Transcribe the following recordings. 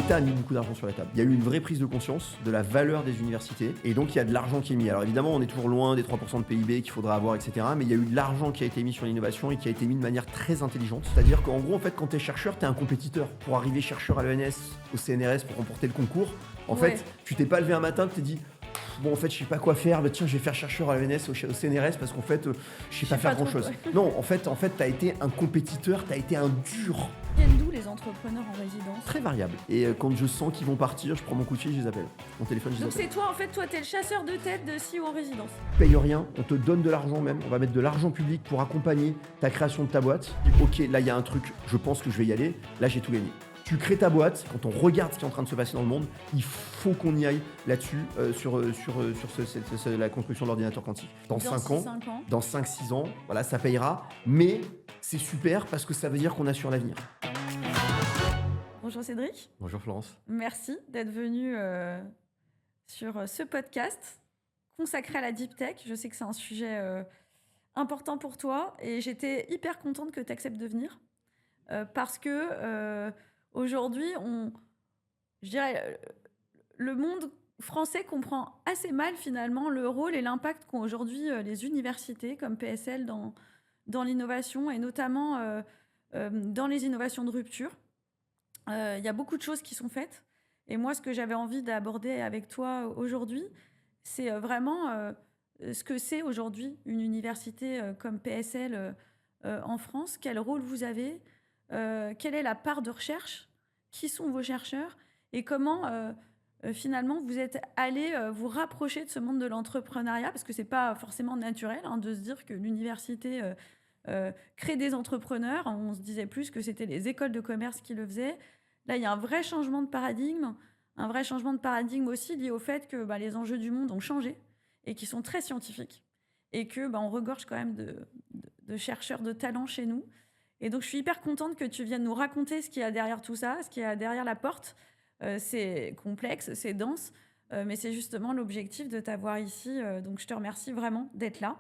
l'État a mis beaucoup d'argent sur la table. Il y a eu une vraie prise de conscience de la valeur des universités et donc il y a de l'argent qui est mis. Alors évidemment, on est toujours loin des 3% de PIB qu'il faudra avoir, etc. Mais il y a eu de l'argent qui a été mis sur l'innovation et qui a été mis de manière très intelligente. C'est-à-dire qu'en gros, en fait, quand tu es chercheur, tu es un compétiteur. Pour arriver chercheur à l'ENS, au CNRS, pour remporter le concours, en fait, tu t'es pas levé un matin, tu t'es dit bon, en fait, je sais pas quoi faire, bah, tiens, je vais faire chercheur à l'ENS, au CNRS, parce qu'en fait, je sais pas faire grand-chose. Non, en fait, t'as été un compétiteur, t'as été un dur. Viennent d'où les entrepreneurs en résidence? Très variable. Et quand je sens qu'ils vont partir, je prends mon coup de fil, je les appelle. Mon téléphone, je les Donc appelle. c'est toi, en fait, toi, t'es le chasseur de tête de CEO en résidence. Paye rien, on te donne de l'argent même, on va mettre de l'argent public pour accompagner ta création de ta boîte. Ok, là, il y a un truc, je pense que je vais y aller, là, j'ai tout gagné. Tu crées ta boîte, quand on regarde ce qui est en train de se passer dans le monde, il faut qu'on y aille là-dessus, sur la construction de l'ordinateur quantique. Dans 5 ans, dans 5-6 ans, voilà, ça payera, mais c'est super parce que ça veut dire qu'on assure l'avenir. Bonjour Cédric. Bonjour Florence. Merci d'être venu sur ce podcast consacré à la Deep Tech. Je sais que c'est un sujet important pour toi et j'étais hyper contente que tu acceptes de venir parce que aujourd'hui, je dirais, le monde français comprend assez mal finalement le rôle et l'impact qu'ont aujourd'hui les universités comme PSL dans l'innovation et notamment dans les innovations de rupture. Il y a beaucoup de choses qui sont faites. Et moi, ce que j'avais envie d'aborder avec toi aujourd'hui, c'est vraiment ce que c'est aujourd'hui une université comme PSL en France. Quel rôle vous avez? Quelle est la part de recherche? Qui sont vos chercheurs? Et comment, finalement, vous êtes allé vous rapprocher de ce monde de l'entrepreneuriat? Parce que ce n'est pas forcément naturel de se dire que l'université crée des entrepreneurs. On se disait plus que c'était les écoles de commerce qui le faisaient. Là, il y a un vrai changement de paradigme aussi lié au fait que les enjeux du monde ont changé et qui sont très scientifiques et que on regorge quand même de chercheurs de talent chez nous. Et donc, je suis hyper contente que tu viennes nous raconter ce qu'il y a derrière tout ça, ce qu'il y a derrière la porte. C'est complexe, c'est dense, mais c'est justement l'objectif de t'avoir ici. Donc, je te remercie vraiment d'être là.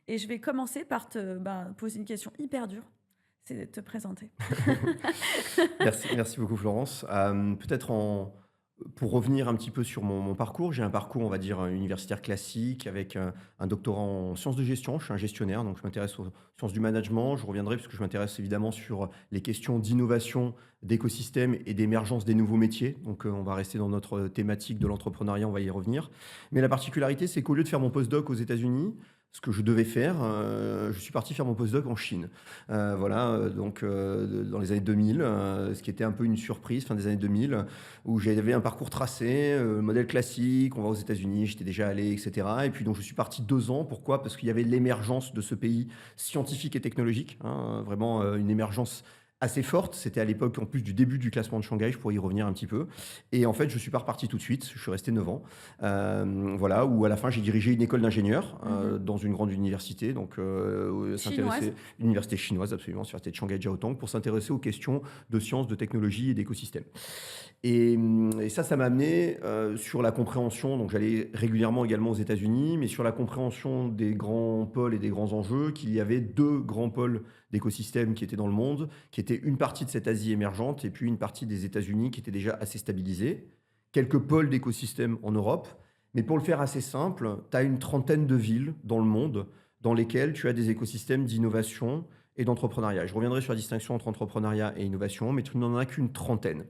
Et je vais commencer par te poser une question hyper dure. C'est de te présenter. Merci beaucoup Florence. Pour revenir un petit peu sur mon parcours, j'ai un parcours, on va dire, universitaire classique avec un doctorat en sciences de gestion. Je suis un gestionnaire, donc je m'intéresse aux sciences du management. Je reviendrai parce que je m'intéresse évidemment sur les questions d'innovation, d'écosystème et d'émergence des nouveaux métiers. Donc on va rester dans notre thématique de l'entrepreneuriat, on va y revenir. Mais la particularité, c'est qu'au lieu de faire mon postdoc aux États-Unis, ce que je devais faire, je suis parti faire mon postdoc en Chine. Donc dans les années 2000, ce qui était un peu une surprise, fin des années 2000, où j'avais un parcours tracé, modèle classique, on va aux États-Unis, j'étais déjà allé, etc. Et puis donc je suis parti 2 ans. Pourquoi? Parce qu'il y avait l'émergence de ce pays scientifique et technologique, vraiment une émergence assez forte. C'était à l'époque en plus du début du classement de Shanghai, je pourrais y revenir un petit peu. Et en fait, je suis pas reparti tout de suite, je suis resté 9 ans. Où à la fin, j'ai dirigé une école d'ingénieurs dans une grande université, donc université chinoise, absolument, université de Shanghai Jiaotong, pour s'intéresser aux questions de sciences, de technologie et d'écosystèmes. Et ça m'a amené sur la compréhension, donc j'allais régulièrement également aux États-Unis, mais sur la compréhension des grands pôles et des grands enjeux, qu'il y avait 2 grands pôles d'écosystèmes qui étaient dans le monde, qui étaient une partie de cette Asie émergente et puis une partie des États-Unis qui était déjà assez stabilisée, quelques pôles d'écosystèmes en Europe, mais pour le faire assez simple, tu as une trentaine de villes dans le monde dans lesquelles tu as des écosystèmes d'innovation et d'entrepreneuriat. Je reviendrai sur la distinction entre entrepreneuriat et innovation, mais tu n'en as qu'une trentaine.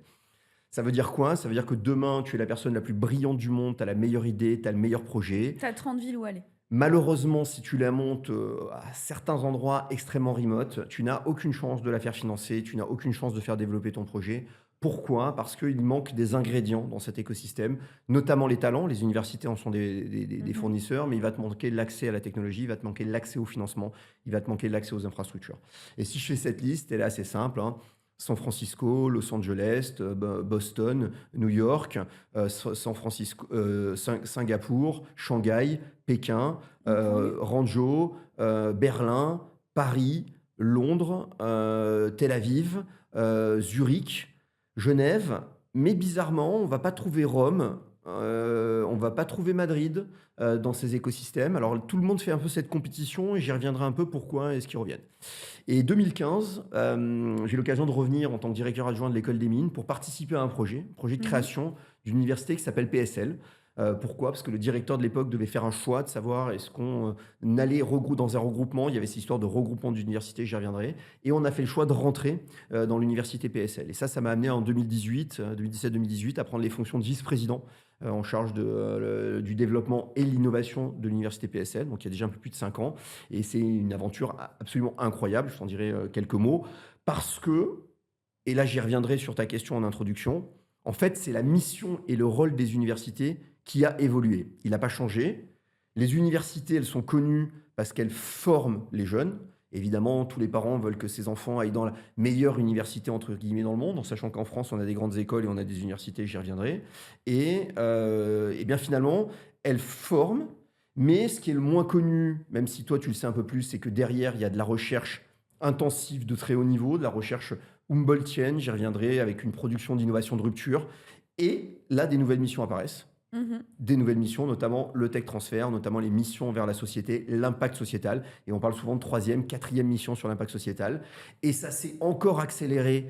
Ça veut dire quoi? Ça veut dire que demain, tu es la personne la plus brillante du monde, tu as la meilleure idée, tu as le meilleur projet. Tu as 30 villes où aller. Malheureusement, si tu la montes à certains endroits extrêmement remote, tu n'as aucune chance de la faire financer, tu n'as aucune chance de faire développer ton projet. Pourquoi? Parce qu'il manque des ingrédients dans cet écosystème, notamment les talents. Les universités en sont des fournisseurs, mais il va te manquer l'accès à la technologie, il va te manquer l'accès au financement, il va te manquer l'accès aux infrastructures. Et si je fais cette liste, elle est assez simple, San Francisco, Los Angeles, Boston, New York, Singapour, Shanghai, Pékin, Hangzhou, Berlin, Paris, Londres, Tel Aviv, Zurich, Genève. Mais bizarrement, on ne va pas trouver Rome, on va pas trouver Madrid, dans ces écosystèmes. Alors tout le monde fait un peu cette compétition et j'y reviendrai un peu pourquoi est-ce qu'ils reviennent. Et 2015, j'ai l'occasion de revenir en tant que directeur adjoint de l'école des mines pour participer à un projet de Mmh. création d'une université qui s'appelle PSL. Pourquoi? Parce que le directeur de l'époque devait faire un choix de savoir est-ce qu'on allait dans un regroupement. Il y avait cette histoire de regroupement d'universités, j'y reviendrai. Et on a fait le choix de rentrer dans l'université PSL. Et ça m'a amené en 2018, 2017-2018 à prendre les fonctions de vice-président en charge du développement et de l'innovation de l'université PSL, donc il y a déjà un peu plus de 5 ans. Et c'est une aventure absolument incroyable, je t'en dirai quelques mots, parce que, et là j'y reviendrai sur ta question en introduction, en fait c'est la mission et le rôle des universités qui a évolué. Il n'a pas changé. Les universités, elles sont connues parce qu'elles forment les jeunes. Évidemment, tous les parents veulent que ces enfants aillent dans la meilleure université, entre guillemets, dans le monde, en sachant qu'en France, on a des grandes écoles et on a des universités, j'y reviendrai. Et bien finalement, elles forment, mais ce qui est le moins connu, même si toi tu le sais un peu plus, c'est que derrière, il y a de la recherche intensive de très haut niveau, de la recherche Humboldtienne, j'y reviendrai, avec une production d'innovation de rupture. Et là, des nouvelles missions apparaissent. Mmh. Des nouvelles missions, notamment le tech transfert, notamment les missions vers la société, l'impact sociétal. Et on parle souvent de troisième, quatrième mission sur l'impact sociétal. Et ça s'est encore accéléré.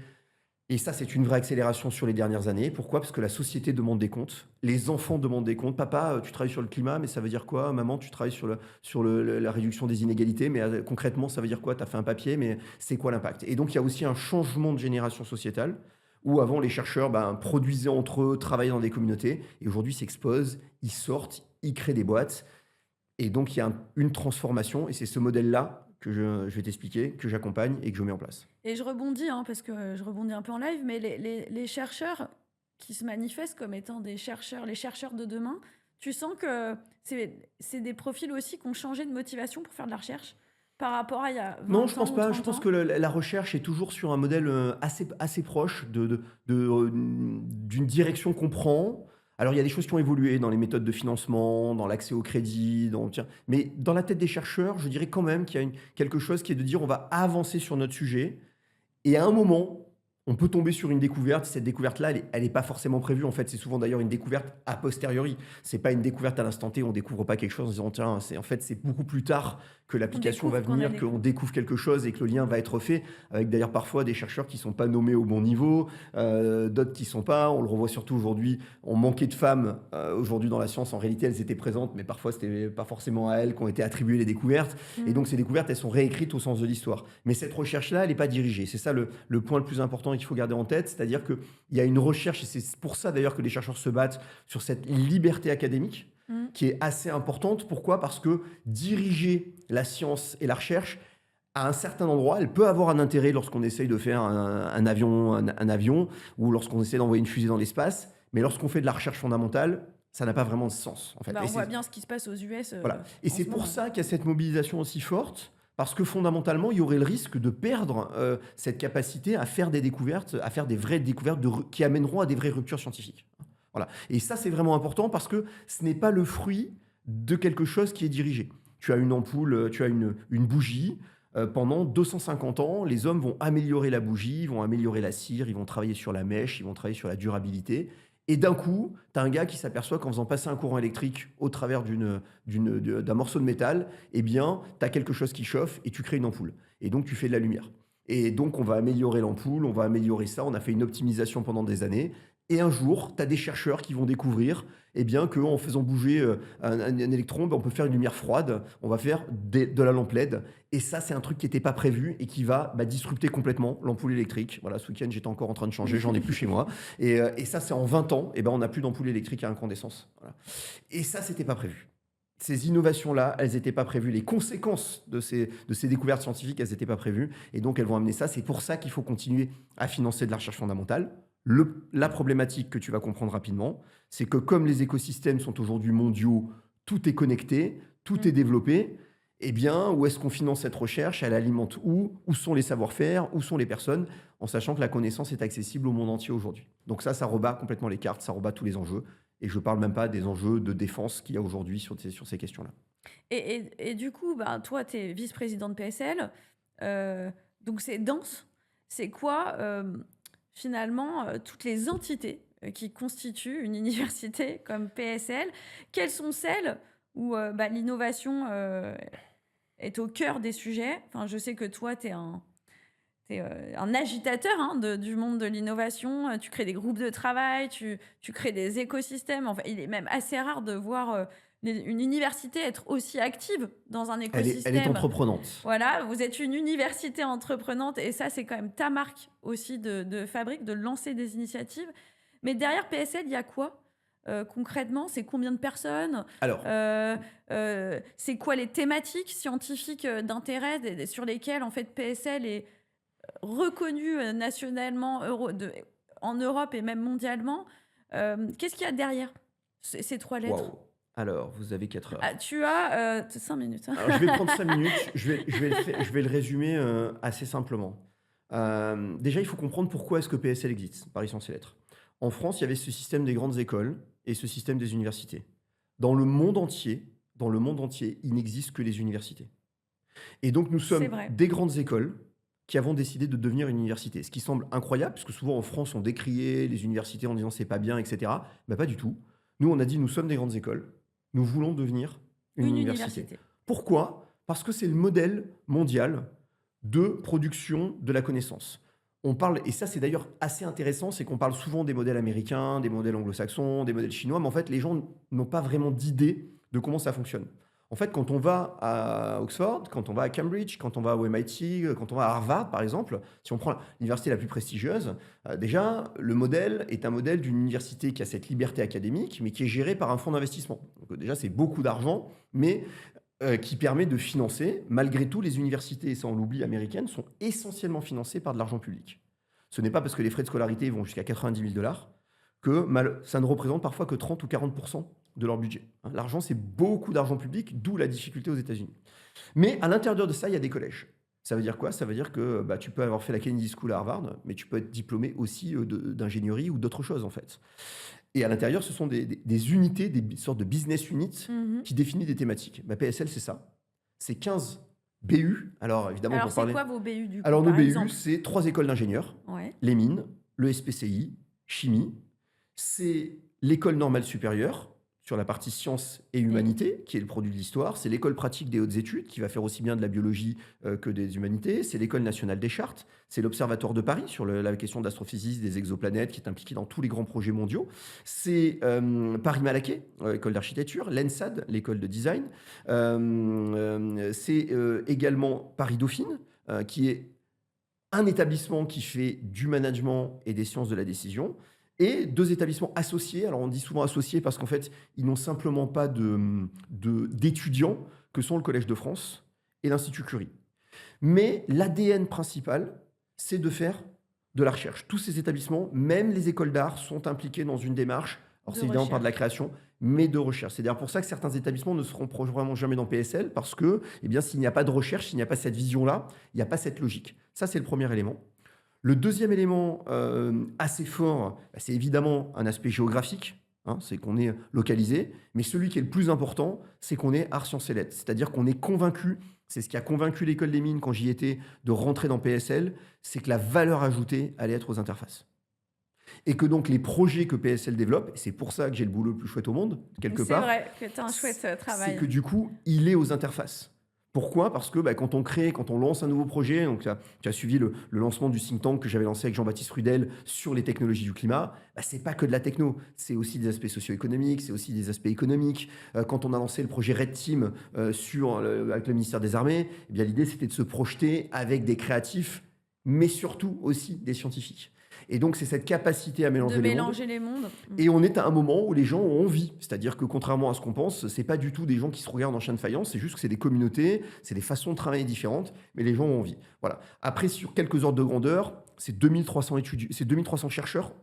Et ça, c'est une vraie accélération sur les dernières années. Pourquoi? Parce que la société demande des comptes. Les enfants demandent des comptes. Papa, tu travailles sur le climat, mais ça veut dire quoi? Maman, tu travailles sur la réduction des inégalités, mais concrètement, ça veut dire quoi? Tu as fait un papier, mais c'est quoi l'impact? Et donc, il y a aussi un changement de génération sociétale où avant, les chercheurs produisaient entre eux, travaillaient dans des communautés. Et aujourd'hui, ils s'exposent, ils sortent, ils créent des boîtes. Et donc, il y a une transformation. Et c'est ce modèle-là que je vais t'expliquer, que j'accompagne et que je mets en place. Et je rebondis, hein, parce que je rebondis un peu en live, mais les chercheurs qui se manifestent comme étant des chercheurs, les chercheurs de demain, tu sens que c'est des profils aussi qui ont changé de motivation pour faire de la recherche par rapport à il y a Non, je 20 pense ans ou pas. Je 30 pense que ans? la recherche est toujours sur un modèle assez proche d'une direction qu'on prend. Alors, il y a des choses qui ont évolué dans les méthodes de financement, dans l'accès au crédit, tiens, mais dans la tête des chercheurs, je dirais quand même qu'il y a quelque chose qui est de dire on va avancer sur notre sujet. Et à un moment, on peut tomber sur une découverte. Cette découverte-là, elle est pas forcément prévue. En fait, c'est souvent d'ailleurs une découverte a posteriori. C'est pas une découverte à l'instant T. On découvre pas quelque chose en disant tiens, en fait c'est beaucoup plus tard que On l'application va découvre qu'on a venir, qu'on découvert. découvre quelque chose et que le lien va être fait. Avec d'ailleurs parfois des chercheurs qui sont pas nommés au bon niveau, d'autres qui sont pas. On le revoit surtout aujourd'hui. On manquait de femmes aujourd'hui dans la science. En réalité, elles étaient présentes, mais parfois c'était pas forcément à elles qu'ont été attribuées les découvertes. Et Mmh. donc ces découvertes, elles sont réécrites au sens de l'histoire. Mais cette recherche-là, elle n'est pas dirigée. C'est ça le point le plus important qu'il faut garder en tête, c'est-à-dire qu'il y a une recherche, et c'est pour ça d'ailleurs que les chercheurs se battent sur cette liberté académique, Mmh. qui est assez importante. Pourquoi? Parce que diriger la science et la recherche, à un certain endroit, elle peut avoir un intérêt lorsqu'on essaye de faire un avion ou lorsqu'on essaie d'envoyer une fusée dans l'espace, mais lorsqu'on fait de la recherche fondamentale, ça n'a pas vraiment de sens, en fait. Bah, Et on voit c'est bien ce qui se passe aux US voilà. Et en c'est ce pour moment. ça qu'il y a cette mobilisation aussi forte, parce que fondamentalement, il y aurait le risque de perdre cette capacité à faire des découvertes, à faire des vraies découvertes qui amèneront à des vraies ruptures scientifiques. Voilà. Et ça, c'est vraiment important parce que ce n'est pas le fruit de quelque chose qui est dirigé. Tu as une ampoule, tu as une bougie. Pendant 250 ans, les hommes vont améliorer la bougie, ils vont améliorer la cire, ils vont travailler sur la mèche, ils vont travailler sur la durabilité. Et d'un coup, tu as un gars qui s'aperçoit qu'en faisant passer un courant électrique au travers d'un morceau de métal, eh bien, tu as quelque chose qui chauffe et tu crées une ampoule. Et donc, tu fais de la lumière. Et donc, on va améliorer l'ampoule, on va améliorer ça. On a fait une optimisation pendant des années. Et un jour, tu as des chercheurs qui vont découvrir eh bien, qu'en faisant bouger un électron, ben, on peut faire une lumière froide, on va faire de la lampe LED. Et ça, c'est un truc qui n'était pas prévu et qui va disrupter complètement l'ampoule électrique. Voilà, ce week-end, j'étais encore en train de changer, j'en ai plus chez moi. Et ça, c'est en 20 ans, eh ben, on n'a plus d'ampoule électrique à incandescence. Voilà. Et ça, c'était pas prévu. Ces innovations-là, elles n'étaient pas prévues. Les conséquences de ces découvertes scientifiques, elles n'étaient pas prévues. Et donc, elles vont amener ça. C'est pour ça qu'il faut continuer à financer de la recherche fondamentale. La problématique que tu vas comprendre rapidement, c'est que comme les écosystèmes sont aujourd'hui mondiaux, tout est connecté, tout est Mmh. développé, eh bien, où est-ce qu'on finance cette recherche? Elle alimente où? Où sont les savoir-faire? Où sont les personnes? En sachant que la connaissance est accessible au monde entier aujourd'hui. Donc ça rebat complètement les cartes, ça rebat tous les enjeux. Et je ne parle même pas des enjeux de défense qu'il y a aujourd'hui sur ces questions-là. Et du coup, bah, toi, tu es vice-président de PSL, donc c'est dense. C'est quoi, finalement, toutes les entités qui constituent une université comme PSL? Quelles sont celles où l'innovation est au cœur des sujets? Enfin, je sais que toi, tu es un agitateur hein, du monde de l'innovation. Tu crées des groupes de travail, tu crées des écosystèmes. Enfin, il est même assez rare de voir une université être aussi active dans un Elle est écosystème. entreprenante. Voilà, vous êtes une université entreprenante et ça, c'est quand même ta marque aussi de fabrique, de lancer des initiatives. Mais derrière PSL, il y a quoi concrètement? C'est combien de personnes? Alors, Euh, c'est quoi les thématiques scientifiques d'intérêt sur lesquelles en fait PSL est reconnu nationalement en Europe et même mondialement? Qu'est-ce qu'il y a derrière ces trois lettres? waouh. Alors, vous avez 4 Ah, heures. tu as 5 minutes. Alors, je vais prendre 5 minutes, je vais le résumer assez simplement. Déjà, il faut comprendre pourquoi est-ce que PSL existe, Paris Sciences et Lettres. En France, il y avait ce système des grandes écoles et ce système des universités. Dans le monde entier, il n'existe que les universités. Et donc, nous C'est sommes vrai. des grandes écoles qui avons décidé de devenir une université. Ce qui semble incroyable, parce que souvent en France, on décriait les universités en disant c'est pas bien, etc. Ben, pas du tout. Nous, on a dit nous sommes des grandes écoles, nous voulons devenir une Une université. université. Pourquoi? Parce que c'est le modèle mondial de production de la connaissance. On parle, et ça c'est d'ailleurs assez intéressant, c'est qu'on parle souvent des modèles américains, des modèles anglo-saxons, des modèles chinois, mais en fait les gens n'ont pas vraiment d'idée de comment ça fonctionne. En fait, quand on va à Oxford, quand on va à Cambridge, quand on va au MIT, quand on va à Harvard, par exemple, si on prend l'université la plus prestigieuse, déjà, le modèle est un modèle d'une université qui a cette liberté académique, mais qui est gérée par un fonds d'investissement. Donc, déjà, c'est beaucoup d'argent, mais qui permet de financer, malgré tout, les universités, et ça on l'oublie, américaines, sont essentiellement financées par de l'argent public. Ce n'est pas parce que les frais de scolarité vont jusqu'à 90 000 dollars que ça ne représente parfois que 30 ou 40% de leur budget. Hein. L'argent, c'est beaucoup d'argent public, d'où la difficulté aux États-Unis. Mais à l'intérieur de ça, il y a des collèges. Ça veut dire quoi? Ça veut dire que tu peux avoir fait la Kennedy School à Harvard, mais tu peux être diplômé aussi d'ingénierie ou d'autres choses, en fait. Et à l'intérieur, ce sont des unités, des sortes de business units Mhm. qui définissent des thématiques. PSL, c'est ça. C'est 15 BU. Alors, évidemment, Alors, pour c'est parler. quoi vos BU du coup, Alors, nos par BU, exemple? c'est 3 écoles d'ingénieurs, Ouais. les mines, le SPCI, chimie. C'est l'école normale supérieure sur la partie sciences et humanité, qui est le produit de l'histoire. C'est l'école pratique des hautes études, qui va faire aussi bien de la biologie que des humanités. C'est l'école nationale des chartes. C'est l'Observatoire de Paris sur la question de l'astrophysique, des exoplanètes, qui est impliqué dans tous les grands projets mondiaux. C'est Paris-Malaquais, école d'architecture. L'ENSAD, l'école de design. C'est également Paris-Dauphine, qui est un établissement qui fait du management et des sciences de la décision, et 2 établissements associés. Alors on dit souvent associés parce qu'en fait, ils n'ont simplement pas d'étudiants, que sont le Collège de France et l'Institut Curie. Mais l'ADN principal, c'est de faire de la recherche. Tous ces établissements, même les écoles d'art, sont impliqués dans une démarche, alors De c'est évidemment pas de la recherche. création, mais de recherche. C'est d'ailleurs pour ça que certains établissements ne seront vraiment jamais dans PSL, parce que eh bien, s'il n'y a pas de recherche, s'il n'y a pas cette vision-là, il n'y a pas cette logique. Ça, c'est le premier élément. Le deuxième élément assez fort, c'est évidemment un aspect géographique, hein, c'est qu'on est localisé, mais celui qui est le plus important, c'est qu'on est art sciences et lettres. C'est-à-dire qu'on est convaincu, c'est ce qui a convaincu l'école des mines quand j'y étais, de rentrer dans PSL, c'est que la valeur ajoutée allait être aux interfaces. Et que donc les projets que PSL développe, et c'est pour ça que j'ai le boulot le plus chouette au monde, quelque C'est part, vrai que tu as un chouette c'est travail. que du coup, il est aux interfaces. Pourquoi? Parce que quand on crée, quand on lance un nouveau projet, donc tu as suivi le lancement du think tank que j'avais lancé avec Jean-Baptiste Rudel sur les technologies du climat, c'est pas que de la techno, c'est aussi des aspects socio-économiques, c'est aussi des aspects économiques. Quand on a lancé le projet Red Team avec le ministère des Armées, eh bien l'idée c'était de se projeter avec des créatifs, mais surtout aussi des scientifiques. Et donc c'est cette capacité à De mélanger les mondes. mélanger les mondes. Et on est à un moment où les gens ont envie. C'est-à-dire que contrairement à ce qu'on pense, c'est pas du tout des gens qui se regardent en chien de faïence, c'est juste que c'est des communautés, c'est des façons de travailler différentes, mais les gens ont envie. Voilà. Après, sur quelques ordres de grandeur, c'est 2300 étudiants, c'est 2300 chercheurs.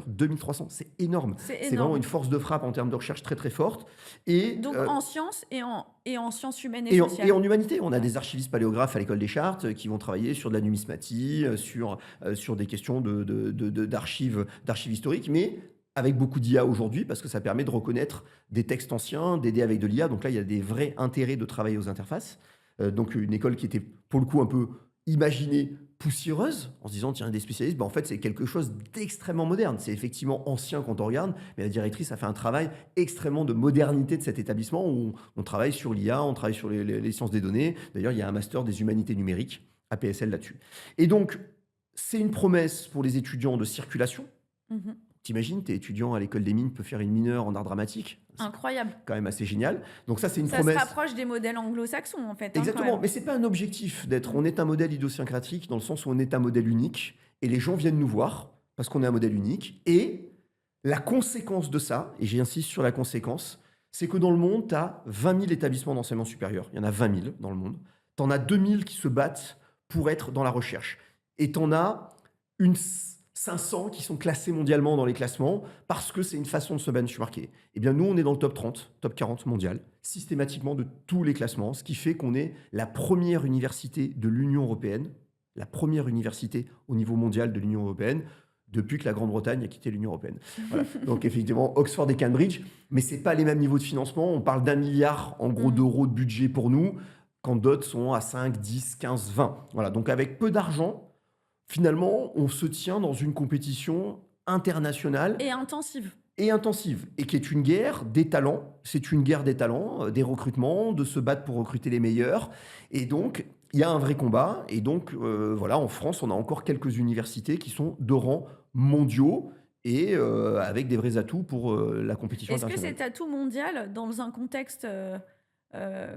2300, c'est énorme. C'est C'est vraiment énorme. une force de frappe en termes de recherche très très forte. Et Donc en sciences et en sciences humaines et et en, sociales. et en humanité, on a des archivistes paléographes à l'école des Chartes qui vont travailler sur de la numismatie, sur des questions d'archives historiques, mais avec beaucoup d'IA aujourd'hui, parce que ça permet de reconnaître des textes anciens, d'aider avec de l'IA. Donc là, il y a des vrais intérêts de travailler aux interfaces. Donc une école qui était pour le coup un peu imaginée poussiéreuse, en se disant: «Tiens, des spécialistes», en fait, c'est quelque chose d'extrêmement moderne. C'est effectivement ancien quand on regarde, mais la directrice a fait un travail extrêmement de modernité de cet établissement où on travaille sur l'IA, on travaille sur les sciences des données. D'ailleurs, il y a un master des humanités numériques, APSL, là-dessus. Et donc, c'est une promesse pour les étudiants de circulation. Mmh. T'imagines, t'es étudiant à l'école des mines, peut faire une mineure en art dramatique. C'est Incroyable. quand même assez génial. Donc ça, c'est une Ça se promesse. rapproche des modèles anglo-saxons, en fait, hein, quand Exactement, même. mais c'est pas un objectif d'être. Mmh. On est un modèle idiosyncratique dans le sens où on est un modèle unique et les gens viennent nous voir parce qu'on est un modèle unique. Et la conséquence de ça, et j'insiste sur la conséquence, c'est que dans le monde, tu as 20 000 établissements d'enseignement supérieur. Il y en a 20 000 dans le monde. Tu en as 2 000 qui se battent pour être dans la recherche. Et tu en as une 500 qui sont classés mondialement dans les classements parce que c'est une façon de se benchmarker. Eh bien, nous, on est dans le top 30, top 40 mondial, systématiquement de tous les classements, ce qui fait qu'on est la première université de l'Union européenne, la première université au niveau mondial de l'Union européenne, depuis que la Grande-Bretagne a quitté l'Union européenne. Voilà. Donc, effectivement, Oxford et Cambridge, mais ce n'est pas les mêmes niveaux de financement. On parle d'1 milliard, en gros, Mmh. d'euros de budget pour nous, quand d'autres sont à 5, 10, 15, 20. Voilà. Donc, avec peu d'argent, finalement, on se tient dans une compétition internationale Et intensive. et intensive, et qui est une guerre des talents. C'est une guerre des talents, des recrutements, de se battre pour recruter les meilleurs. Et donc, il y a un vrai combat. Et donc, voilà, en France, on a encore quelques universités qui sont de rang mondiaux et avec des vrais atouts pour la compétition Est-ce que internationale. cet atout mondial, dans un contexte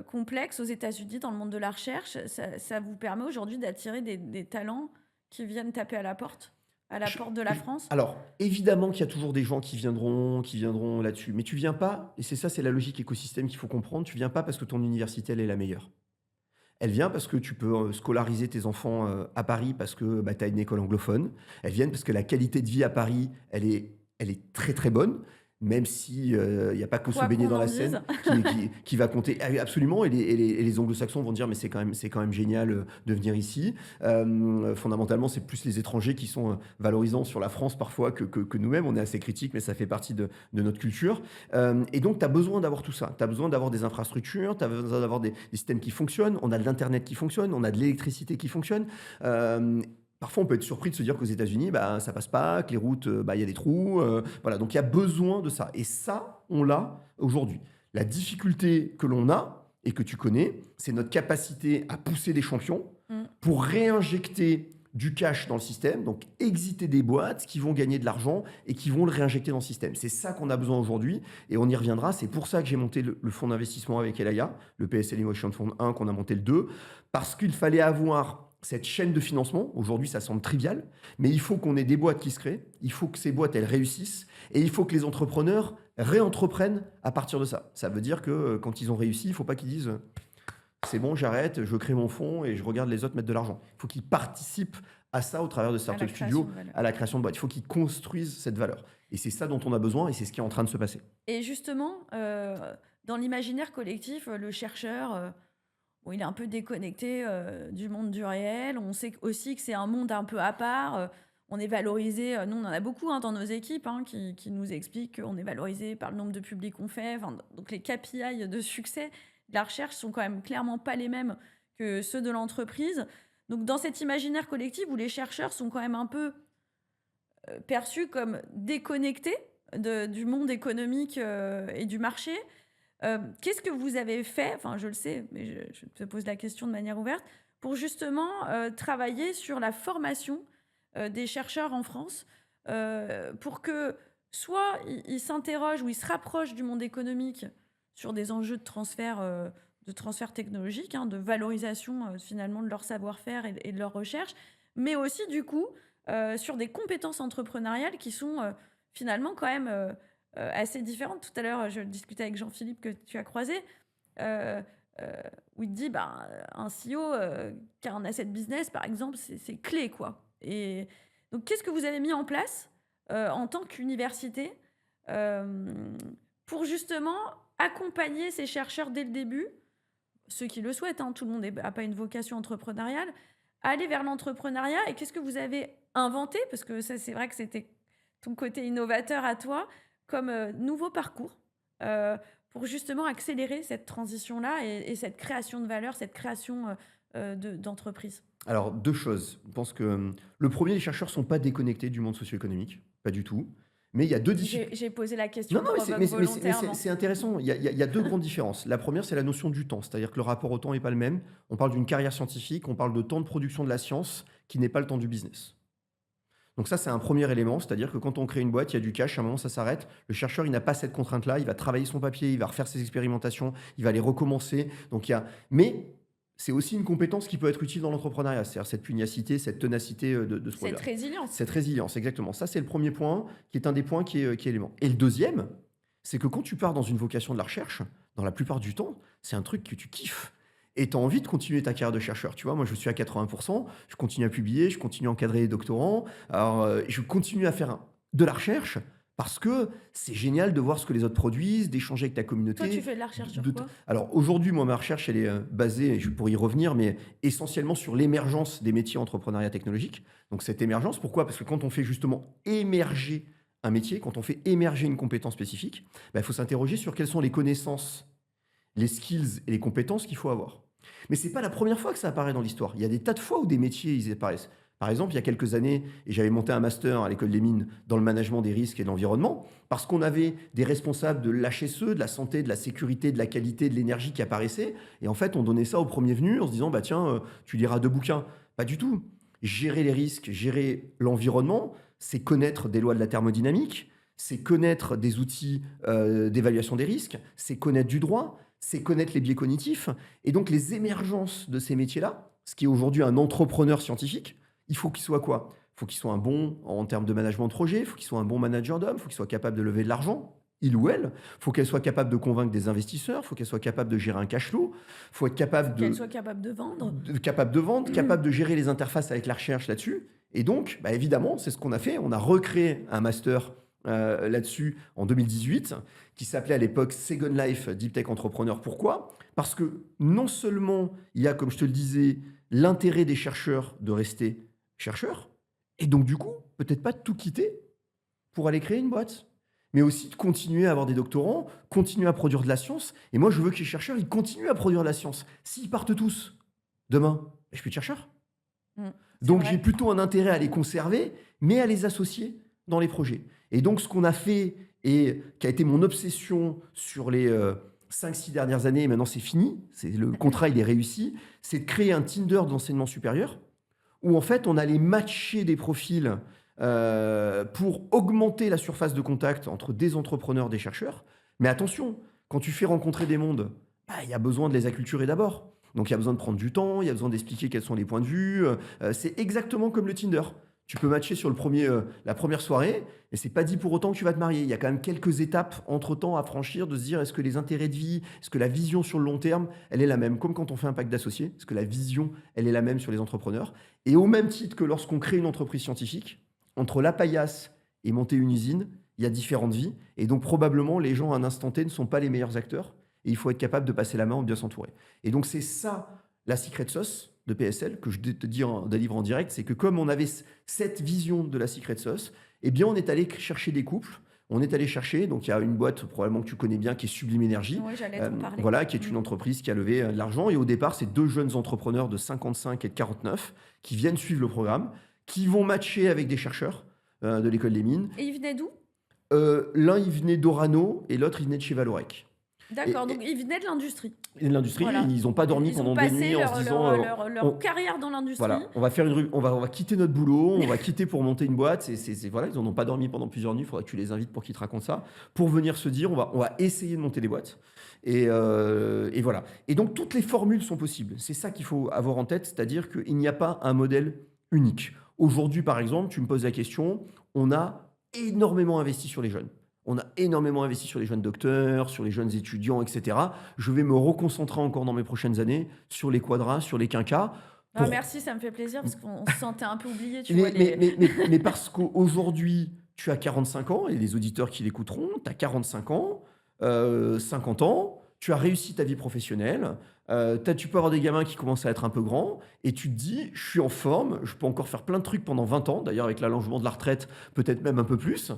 complexe aux États-Unis, dans le monde de la recherche, ça vous permet aujourd'hui d'attirer des talents qui viennent taper à la Je- porte de la France? Alors, évidemment qu'il y a toujours des gens qui viendront là-dessus, mais tu viens pas, et c'est ça, c'est la logique écosystème qu'il faut comprendre, tu viens pas parce que ton université, elle est la meilleure. Elle vient parce que tu peux scolariser tes enfants à Paris parce que bah, tu as une école anglophone. Elles viennent parce que la qualité de vie à Paris, elle est très très bonne, même si il n'y a pas que se Quoi baigner qu'on dans en la dise. Seine qui va compter. Ah oui, absolument. Et les anglo-saxons vont dire, mais c'est quand même génial de venir ici. Fondamentalement, c'est plus les étrangers qui sont valorisants sur la France parfois que nous-mêmes. On est assez critiques, mais ça fait partie de notre culture. Et donc, tu as besoin d'avoir tout ça. Tu as besoin d'avoir des infrastructures, tu as besoin d'avoir des systèmes qui fonctionnent. On a de l'Internet qui fonctionne, on a de l'électricité qui fonctionne. Euh, Parfois, on peut être surpris de se dire qu'aux États-Unis, bah, ça passe pas, que les routes, bah, il y a des trous. Voilà, donc il y a besoin de ça. Et ça, on l'a aujourd'hui. La difficulté que l'on a et que tu connais, c'est notre capacité à pousser des champions Mm. pour réinjecter du cash dans le système, donc exiter des boîtes qui vont gagner de l'argent et qui vont le réinjecter dans le système. C'est ça qu'on a besoin aujourd'hui et on y reviendra. C'est pour ça que j'ai monté le fonds d'investissement avec Elaya, le PSL Innovation Fund 1, qu'on a monté le 2, parce qu'il fallait avoir cette chaîne de financement. Aujourd'hui, ça semble trivial, mais il faut qu'on ait des boîtes qui se créent, il faut que ces boîtes, elles réussissent, et il faut que les entrepreneurs réentreprennent à partir de ça. Ça veut dire que quand ils ont réussi, il ne faut pas qu'ils disent c'est bon, j'arrête, je crée mon fonds et je regarde les autres mettre de l'argent. Il faut qu'ils participent à ça au travers de À la Startup création Studio, de valeur. à la création de boîtes. Il faut qu'ils construisent cette valeur. Et c'est ça dont on a besoin et c'est ce qui est en train de se passer. Et justement, dans l'imaginaire collectif, le chercheur, bon, il est un peu déconnecté du monde du réel. On sait aussi que c'est un monde un peu à part. On est valorisé, nous on en a beaucoup hein, dans nos équipes hein, qui nous expliquent qu'on est valorisé par le nombre de publics qu'on fait. Enfin, donc les KPI de succès de la recherche sont quand même clairement pas les mêmes que ceux de l'entreprise. Donc dans cet imaginaire collectif où les chercheurs sont quand même un peu perçus comme déconnectés du monde économique et du marché, qu'est-ce que vous avez fait, enfin je le sais, mais je te pose la question de manière ouverte, pour justement travailler sur la formation des chercheurs en France, pour que soit ils s'interrogent ou ils se rapprochent du monde économique sur des enjeux de transfert technologique, hein, de valorisation finalement de leur savoir-faire et de leur recherche, mais aussi du coup sur des compétences entrepreneuriales qui sont finalement quand même assez différentes. Tout à l'heure, je discutais avec Jean-Philippe que tu as croisé, euh, où il te dit bah, un CEO qui a un asset business, par exemple, c'est clé, quoi. Et donc, qu'est-ce que vous avez mis en place en tant qu'université euh, pour justement accompagner ces chercheurs dès le début, ceux qui le souhaitent, hein, tout le monde n'a pas une vocation entrepreneuriale, à aller vers l'entrepreneuriat. Et qu'est-ce que vous avez inventé, parce que ça, c'est vrai que c'était ton côté innovateur à toi, comme nouveau parcours euh, pour justement accélérer cette transition-là et cette création de valeur, cette création d'entreprise. Alors 2 choses. Je pense que, le premier, les chercheurs sont pas déconnectés du monde socio-économique, pas du tout. Mais il y a 2 difficultés. J'ai posé la Non, question, non, provoque c'est volontairement. intéressant. Il y a 2 grandes différences. La première, c'est la notion du temps, c'est-à-dire que le rapport au temps n'est pas le même. On parle d'une carrière scientifique, on parle de temps de production de la science qui n'est pas le temps du business. Donc ça, c'est un premier élément, c'est-à-dire que quand on crée une boîte, il y a du cash, à un moment, ça s'arrête. Le chercheur, il n'a pas cette contrainte-là, il va travailler son papier, il va refaire ses expérimentations, il va les recommencer. Donc il y a... Mais c'est aussi une compétence qui peut être utile dans l'entrepreneuriat, c'est-à-dire cette pugnacité, cette ténacité de ce Cette projet-là. résilience. Cette résilience, exactement. Ça, c'est le premier point, qui est un des points qui est élément. Et le deuxième, c'est que quand tu pars dans une vocation de la recherche, dans la plupart du temps, c'est un truc que tu kiffes. Et tu as envie de continuer ta carrière de chercheur. Tu vois, moi, je suis à 80%, je continue à publier, je continue à encadrer les doctorants. Alors, je continue à faire de la recherche parce que c'est génial de voir ce que les autres produisent, d'échanger avec ta Toi, tu communauté. fais de la recherche sur de- quoi? Alors, aujourd'hui, moi, ma recherche, elle est basée, et je pourrais y revenir, mais essentiellement sur l'émergence des métiers entrepreneuriat technologique. Donc, cette émergence, pourquoi? Parce que quand on fait justement émerger un métier, quand on fait émerger une compétence spécifique, bah, il faut s'interroger sur quelles sont les connaissances, les skills et les compétences qu'il faut avoir. Mais c'est pas la première fois que ça apparaît dans l'histoire. Il y a des tas de fois où des métiers ils apparaissent. Par exemple, il y a quelques années, et j'avais monté un master à l'école des mines dans le management des risques et de l'environnement, parce qu'on avait des responsables de l'HSE, de la santé, de la sécurité, de la qualité, de l'énergie qui apparaissaient. Et en fait, on donnait ça au premier venu en se disant, bah tiens, tu liras 2 bouquins. Pas du tout. Gérer les risques, gérer l'environnement, c'est connaître des lois de la thermodynamique, c'est connaître des outils d'évaluation des risques, c'est connaître du droit, c'est connaître les biais cognitifs. Et donc, les émergences de ces métiers-là, ce qui est aujourd'hui un entrepreneur scientifique, il faut qu'il soit quoi? Il faut qu'il soit un bon en termes de management de projet, il faut qu'il soit un bon manager d'hommes, il faut qu'il soit capable de lever de l'argent, il ou elle. Il faut qu'elle soit capable de convaincre des investisseurs, il faut qu'elle soit capable de gérer un cash flow, il faut être capable Qu'elle soit capable de vendre. capable de vendre, capable de gérer les interfaces avec la recherche là-dessus. Et donc, bah, évidemment, c'est ce qu'on a fait. On a recréé un master là-dessus en 2018 qui s'appelait à l'époque Second Life Deep Tech Entrepreneur. Pourquoi? Parce que non seulement il y a, comme je te le disais, l'intérêt des chercheurs de rester chercheurs, et donc du coup, peut-être pas de tout quitter pour aller créer une boîte, mais aussi de continuer à avoir des doctorants, continuer à produire de la science. Et moi, je veux que les chercheurs, ils continuent à produire de la science. S'ils partent tous demain, je suis plus de chercheur. Mm, c'est Donc j'ai vrai. plutôt un intérêt à les conserver, mais à les associer dans les projets. Et donc ce qu'on a fait, et qui a été mon obsession sur les 5-6 dernières années, et maintenant c'est fini, le contrat il est réussi, c'est de créer un Tinder de l'enseignement supérieur, où en fait on allait matcher des profils pour augmenter la surface de contact entre des entrepreneurs, des chercheurs. Mais attention, quand tu fais rencontrer des mondes, bah, il y a besoin de les acculturer d'abord. Donc il y a besoin de prendre du temps, il y a besoin d'expliquer quels sont les points de vue. C'est exactement comme le Tinder. Tu peux matcher sur la première soirée, et c'est pas dit pour autant que tu vas te marier. Il y a quand même quelques étapes entre-temps à franchir, de se dire est-ce que les intérêts de vie, est-ce que la vision sur le long terme, elle est la même, comme quand on fait un pacte d'associés, est-ce que la vision, elle est la même sur les entrepreneurs. Et au même titre que lorsqu'on crée une entreprise scientifique, entre la paillasse et monter une usine, il y a différentes vies, et donc probablement les gens à un instant T ne sont pas les meilleurs acteurs, et il faut être capable de passer la main en bien s'entourer. Et donc c'est ça la secret sauce de PSL, que je te délivre en direct, c'est que comme on avait cette vision de la secret sauce, eh bien on est allé chercher des couples, on est allé chercher, donc il y a une boîte probablement que tu connais bien qui est Sublime Énergie, Oui, j'allais t'en parler. voilà, qui est une entreprise qui a levé de l'argent, et au départ c'est 2 jeunes entrepreneurs de 55 et de 49 qui viennent suivre le programme, qui vont matcher avec des chercheurs de l'école des mines. Et il venait d'où? L'un il venait d'Orano et l'autre il venait de chez Valorec. D'accord, donc il venait de l'industrie. Et de l'industrie, Voilà. ils n'ont pas dormi Ils ont pendant des passé nuits en se disant leur carrière dans l'industrie. voilà, on va faire on va quitter notre boulot, on va quitter pour monter une boîte. Voilà, ils n'en ont pas dormi pendant plusieurs nuits. Il faudrait que tu les invites pour qu'ils te racontent ça, pour venir se dire on va essayer de monter des boîtes. Et voilà. Et donc toutes les formules sont possibles. C'est ça qu'il faut avoir en tête, c'est-à-dire qu'il n'y a pas un modèle unique. Aujourd'hui, par exemple, tu me poses la question, on a énormément investi sur les jeunes. On a énormément investi sur les jeunes docteurs, sur les jeunes étudiants, etc. Je vais me reconcentrer encore dans mes prochaines années sur les quadras, sur les quinquas. Ah, Pour... merci, ça me fait plaisir parce qu'on se sentait un peu oublié, tu mais, vois. mais parce qu'aujourd'hui, tu as 45 ans, et les auditeurs qui l'écouteront, tu as 45 ans, 50 ans, tu as réussi ta vie professionnelle, tu peux avoir des gamins qui commencent à être un peu grands, et tu te dis, je suis en forme, je peux encore faire plein de trucs pendant 20 ans, d'ailleurs avec l'allongement de la retraite, peut-être même un peu plus.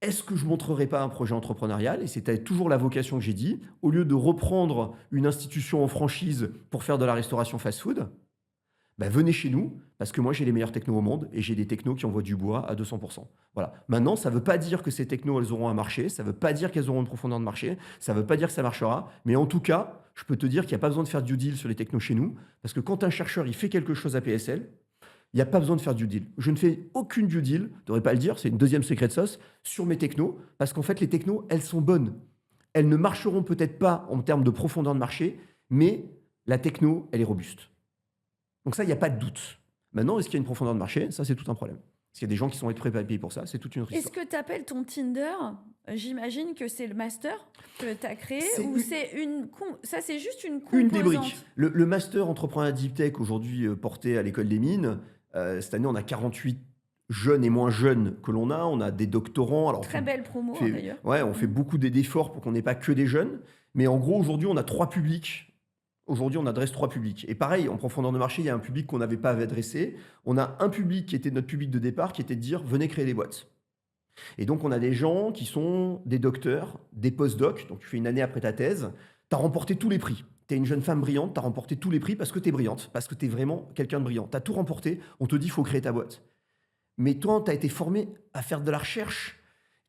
Est-ce que je ne montrerai pas un projet entrepreneurial? Et c'était toujours la vocation que j'ai dit. Au lieu de reprendre une institution en franchise pour faire de la restauration fast-food, bah, venez chez nous, parce que moi j'ai les meilleurs technos au monde et j'ai des technos qui envoient du bois à 200%. Voilà. Maintenant, ça ne veut pas dire que ces technos, elles auront un marché, ça ne veut pas dire qu'elles auront une profondeur de marché, ça ne veut pas dire que ça marchera, mais en tout cas, je peux te dire qu'il n'y a pas besoin de faire du deal sur les technos chez nous, parce que quand un chercheur il fait quelque chose à PSL, il n'y a pas besoin de faire du deal. Je ne fais aucune due deal, je ne devrais pas le dire, c'est une deuxième secret sauce, sur mes technos, parce qu'en fait, les technos, elles sont bonnes. Elles ne marcheront peut-être pas en termes de profondeur de marché, mais la techno, elle est robuste. Donc ça, il n'y a pas de doute. Maintenant, est-ce qu'il y a une profondeur de marché? Ça, c'est tout un problème. Parce qu'il y a des gens qui sont prêts à payer pour ça, c'est toute une autre Est-ce histoire. que tu appelles ton Tinder, j'imagine que c'est le master que tu as créé, C'est ou une, c'est ça c'est juste une une des briques. composante? Le master entrepreneur deep tech, aujourd'hui porté à l'école des mines, cette année, on a 48 jeunes et moins jeunes que l'on a. On a des doctorants. Alors, Très belle promo, hein, d'ailleurs. ouais, on fait beaucoup d'efforts pour qu'on n'ait pas que des jeunes. Mais en gros, aujourd'hui, on a trois publics. Aujourd'hui, on adresse trois publics. Et pareil, en profondeur de marché, il y a un public qu'on n'avait pas adressé. On a un public qui était notre public de départ, qui était de dire, venez créer des boîtes. Et donc, on a des gens qui sont des docteurs, des post-docs. Donc, tu fais une année après ta thèse. Tu as remporté tous les prix. Tu es une jeune femme brillante, tu as remporté tous les prix parce que tu es brillante, parce que tu es vraiment quelqu'un de brillant. Tu as tout remporté. On te dit, il faut créer ta boîte. Mais toi, tu as été formé à faire de la recherche.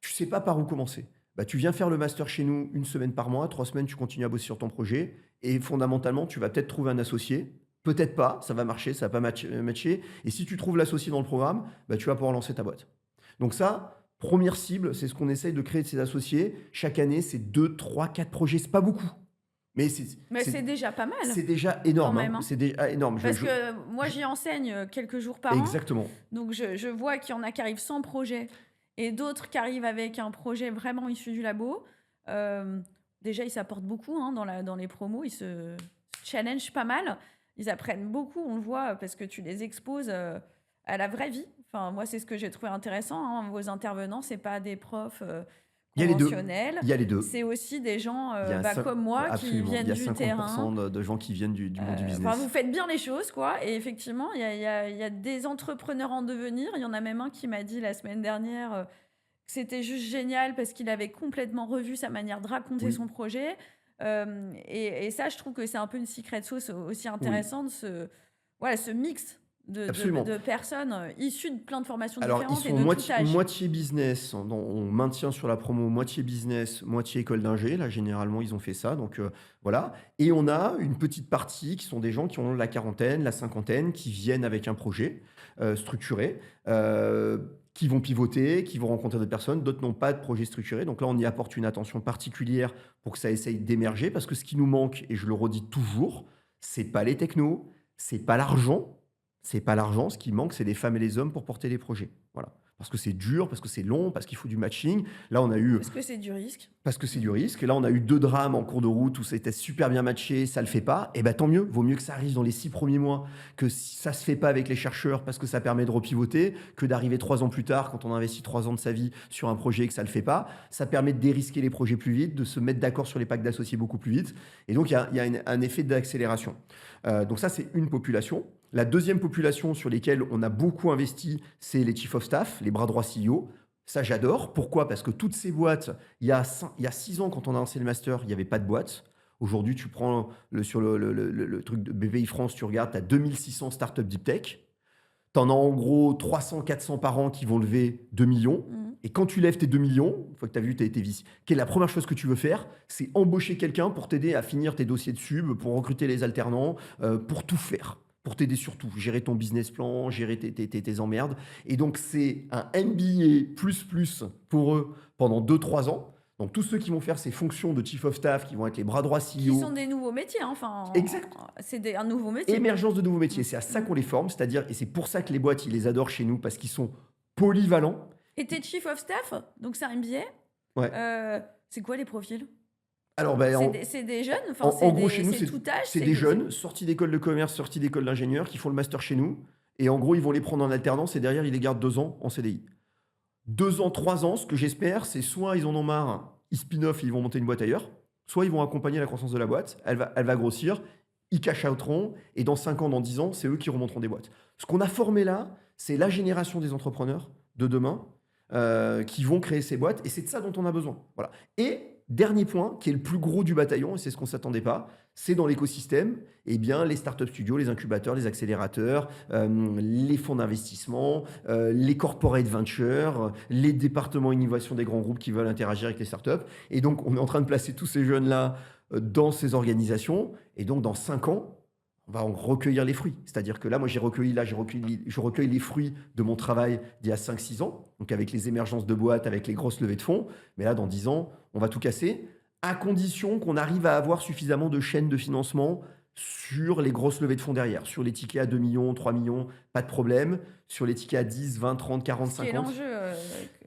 Tu sais pas par où commencer. Bah, tu viens faire le master chez nous une semaine par mois, 3 semaines, tu continues à bosser sur ton projet. Et fondamentalement, tu vas peut-être trouver un associé. Peut-être pas, ça va marcher, ça va pas matcher. Et si tu trouves l'associé dans le programme, bah, tu vas pouvoir lancer ta boîte. Donc ça, première cible, c'est ce qu'on essaye de créer de ces associés. Chaque année, c'est 2, 3, 4 projets. C'est pas beaucoup. Mais Mais c'est déjà pas c'est mal, déjà quand énorme. même, Hein. hein. C'est déjà énorme. Parce que moi, j'y enseigne quelques jours par an. Exactement. Donc, je vois qu'il y en a qui arrivent sans projet et d'autres qui arrivent avec un projet vraiment issu du labo. Déjà, ils s'apportent beaucoup, hein, dans les promos. Ils se challengent pas mal. Ils apprennent beaucoup, on le voit, parce que tu les exposes à la vraie vie. Enfin, moi, c'est ce que j'ai trouvé intéressant, hein. Vos intervenants, c'est pas des profs Il y a les deux. conventionnels. Il y a les deux. C'est aussi des gens Il y a comme moi qui absolument. Il viennent y a du 50% terrain. de gens qui viennent du monde du business. Enfin, vous faites bien les choses, quoi. Et effectivement, il y a des entrepreneurs en devenir. Il y en a même un qui m'a dit la semaine dernière que c'était juste génial parce qu'il avait complètement revu sa manière de raconter Oui, son projet. Et ça, je trouve que c'est un peu une secret sauce aussi oui, intéressante, voilà, ce mix absolument. de personnes issues de plein de formations Alors, ils différentes et sont de tout âge. moitié business. On maintient sur la promo moitié business, moitié école d'ingé. Là, généralement, ils ont fait ça. Donc, voilà. Et on a une petite partie qui sont des gens qui ont la quarantaine, la cinquantaine, qui viennent avec un projet structuré, qui vont pivoter, qui vont rencontrer d'autres personnes. D'autres n'ont pas de projet structuré. Donc là, on y apporte une attention particulière pour que ça essaye d'émerger. Parce que ce qui nous manque, et je le redis toujours, c'est pas les technos, c'est pas l'argent. C'est pas l'argent, ce qui manque, c'est les femmes et les hommes pour porter les projets. Voilà. Parce que c'est dur, parce que c'est long, parce qu'il faut du matching. Là, on a eu, Parce que c'est du risque. parce que c'est du risque. Et là, on a eu 2 drames en cours de route où ça était super bien matché, ça le fait pas. Et ben tant mieux, vaut mieux que ça arrive dans les 6 premiers mois, que si ça se fait pas avec les chercheurs parce que ça permet de repivoter, que d'arriver 3 ans plus tard, quand on a investi 3 ans de sa vie sur un projet et que ça le fait pas. Ça permet de dérisquer les projets plus vite, de se mettre d'accord sur les packs d'associés beaucoup plus vite. Et donc, il y a un effet d'accélération. Donc ça, c'est une population. La deuxième population sur lesquelles on a beaucoup investi, c'est les chief of staff, les bras droits CEO. Ça, j'adore. Pourquoi? Parce que toutes ces boîtes, il y a 6 ans, quand on a lancé le master, il n'y avait pas de boîte. Aujourd'hui, tu prends sur le truc de BPI France, tu regardes, tu as 2600 startups deep tech. Tu en as en gros 300, 400 par an qui vont lever 2 millions. Et quand tu lèves tes 2 millions, une fois que tu as vu, tu as été vice, quelle est la première chose que tu veux faire? C'est embaucher quelqu'un pour t'aider à finir tes dossiers de sub, pour recruter les alternants, pour tout faire. Pour t'aider surtout, gérer ton business plan, gérer tes emmerdes. Et donc, c'est un MBA pour eux pendant 2, 3 ans. Donc, tous ceux qui vont faire ces fonctions de chief of staff, qui vont être les bras droits Qui CEO, sont des nouveaux métiers, hein. Enfin, exact, c'est un nouveau métier. émergence de nouveaux métiers. C'est à ça qu'on les forme, c'est-à-dire, et c'est pour ça que les boîtes, ils les adorent chez nous, parce qu'ils sont polyvalents. Et t'es chief of staff, donc c'est un MBA. Ouais. C'est quoi les profils? Alors, ben, C'est des jeunes, enfin, en gros, chez nous, c'est tout âge. c'est des jeunes sortis d'école de commerce, sortis d'école d'ingénieur, qui font le master chez nous. Et en gros, ils vont les prendre en alternance et derrière, ils les gardent 2 ans en CDI. 2 ans, 3 ans, ce que j'espère, c'est soit ils en ont marre, ils spin-off et ils vont monter une boîte ailleurs, soit ils vont accompagner la croissance de la boîte, elle va grossir, ils cash-outeront, et dans 5 ans, dans 10 ans, c'est eux qui remonteront des boîtes. Ce qu'on a formé là, c'est la génération des entrepreneurs de demain qui vont créer ces boîtes, et c'est de ça dont on a besoin. Voilà. Et dernier point, qui est le plus gros du bataillon, et c'est ce qu'on ne s'attendait pas, c'est dans l'écosystème, eh bien, les startup studios, les incubateurs, les accélérateurs, les fonds d'investissement, les corporate ventures, les départements innovation des grands groupes qui veulent interagir avec les startups. Et donc, on est en train de placer tous ces jeunes-là dans ces organisations. Et donc, dans 5 ans, on va en recueillir les fruits. C'est-à-dire que là, moi, je recueille les fruits de mon travail d'il y a 5, 6 ans, donc avec les émergences de boîtes, avec les grosses levées de fonds. Mais là, dans 10 ans, on va tout casser, à condition qu'on arrive à avoir suffisamment de chaînes de financement sur les grosses levées de fonds derrière. Sur les tickets à 2 millions, 3 millions, pas de problème. Sur les tickets à 10, 20, 30, 40, Ce qui est 50. l'enjeu.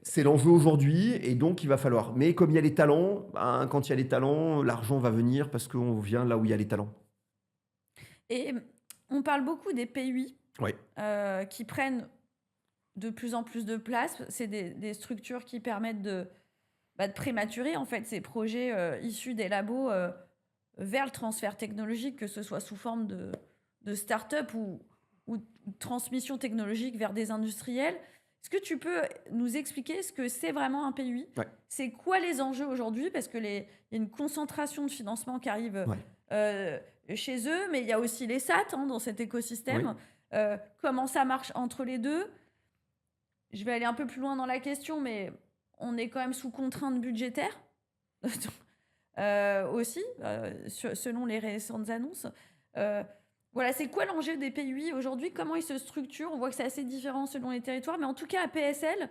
C'est l'enjeu aujourd'hui, et donc il va falloir. Mais comme il y a les talents, ben, quand il y a les talents, l'argent va venir parce qu'on vient là où il y a les talents. Et on parle beaucoup des PUI Oui, qui prennent de plus en plus de place. C'est des structures qui permettent de prématurer en fait ces projets issus des labos vers le transfert technologique, que ce soit sous forme de start-up ou de transmission technologique vers des industriels. Est-ce que tu peux nous expliquer ce que c'est vraiment un PUI? ouais, C'est quoi les enjeux aujourd'hui? Parce qu'il y a une concentration de financement qui arrive ouais. euh, chez eux, mais il y a aussi les SAT dans cet Oui. écosystème. Comment ça marche entre les deux? Je vais aller un peu plus loin dans la question, mais on est quand même sous contrainte budgétaire aussi, selon les récentes annonces. Voilà, c'est quoi l'enjeu des PUI aujourd'hui? Comment ils se structurent? On voit que c'est assez différent selon les territoires, mais en tout cas à PSL,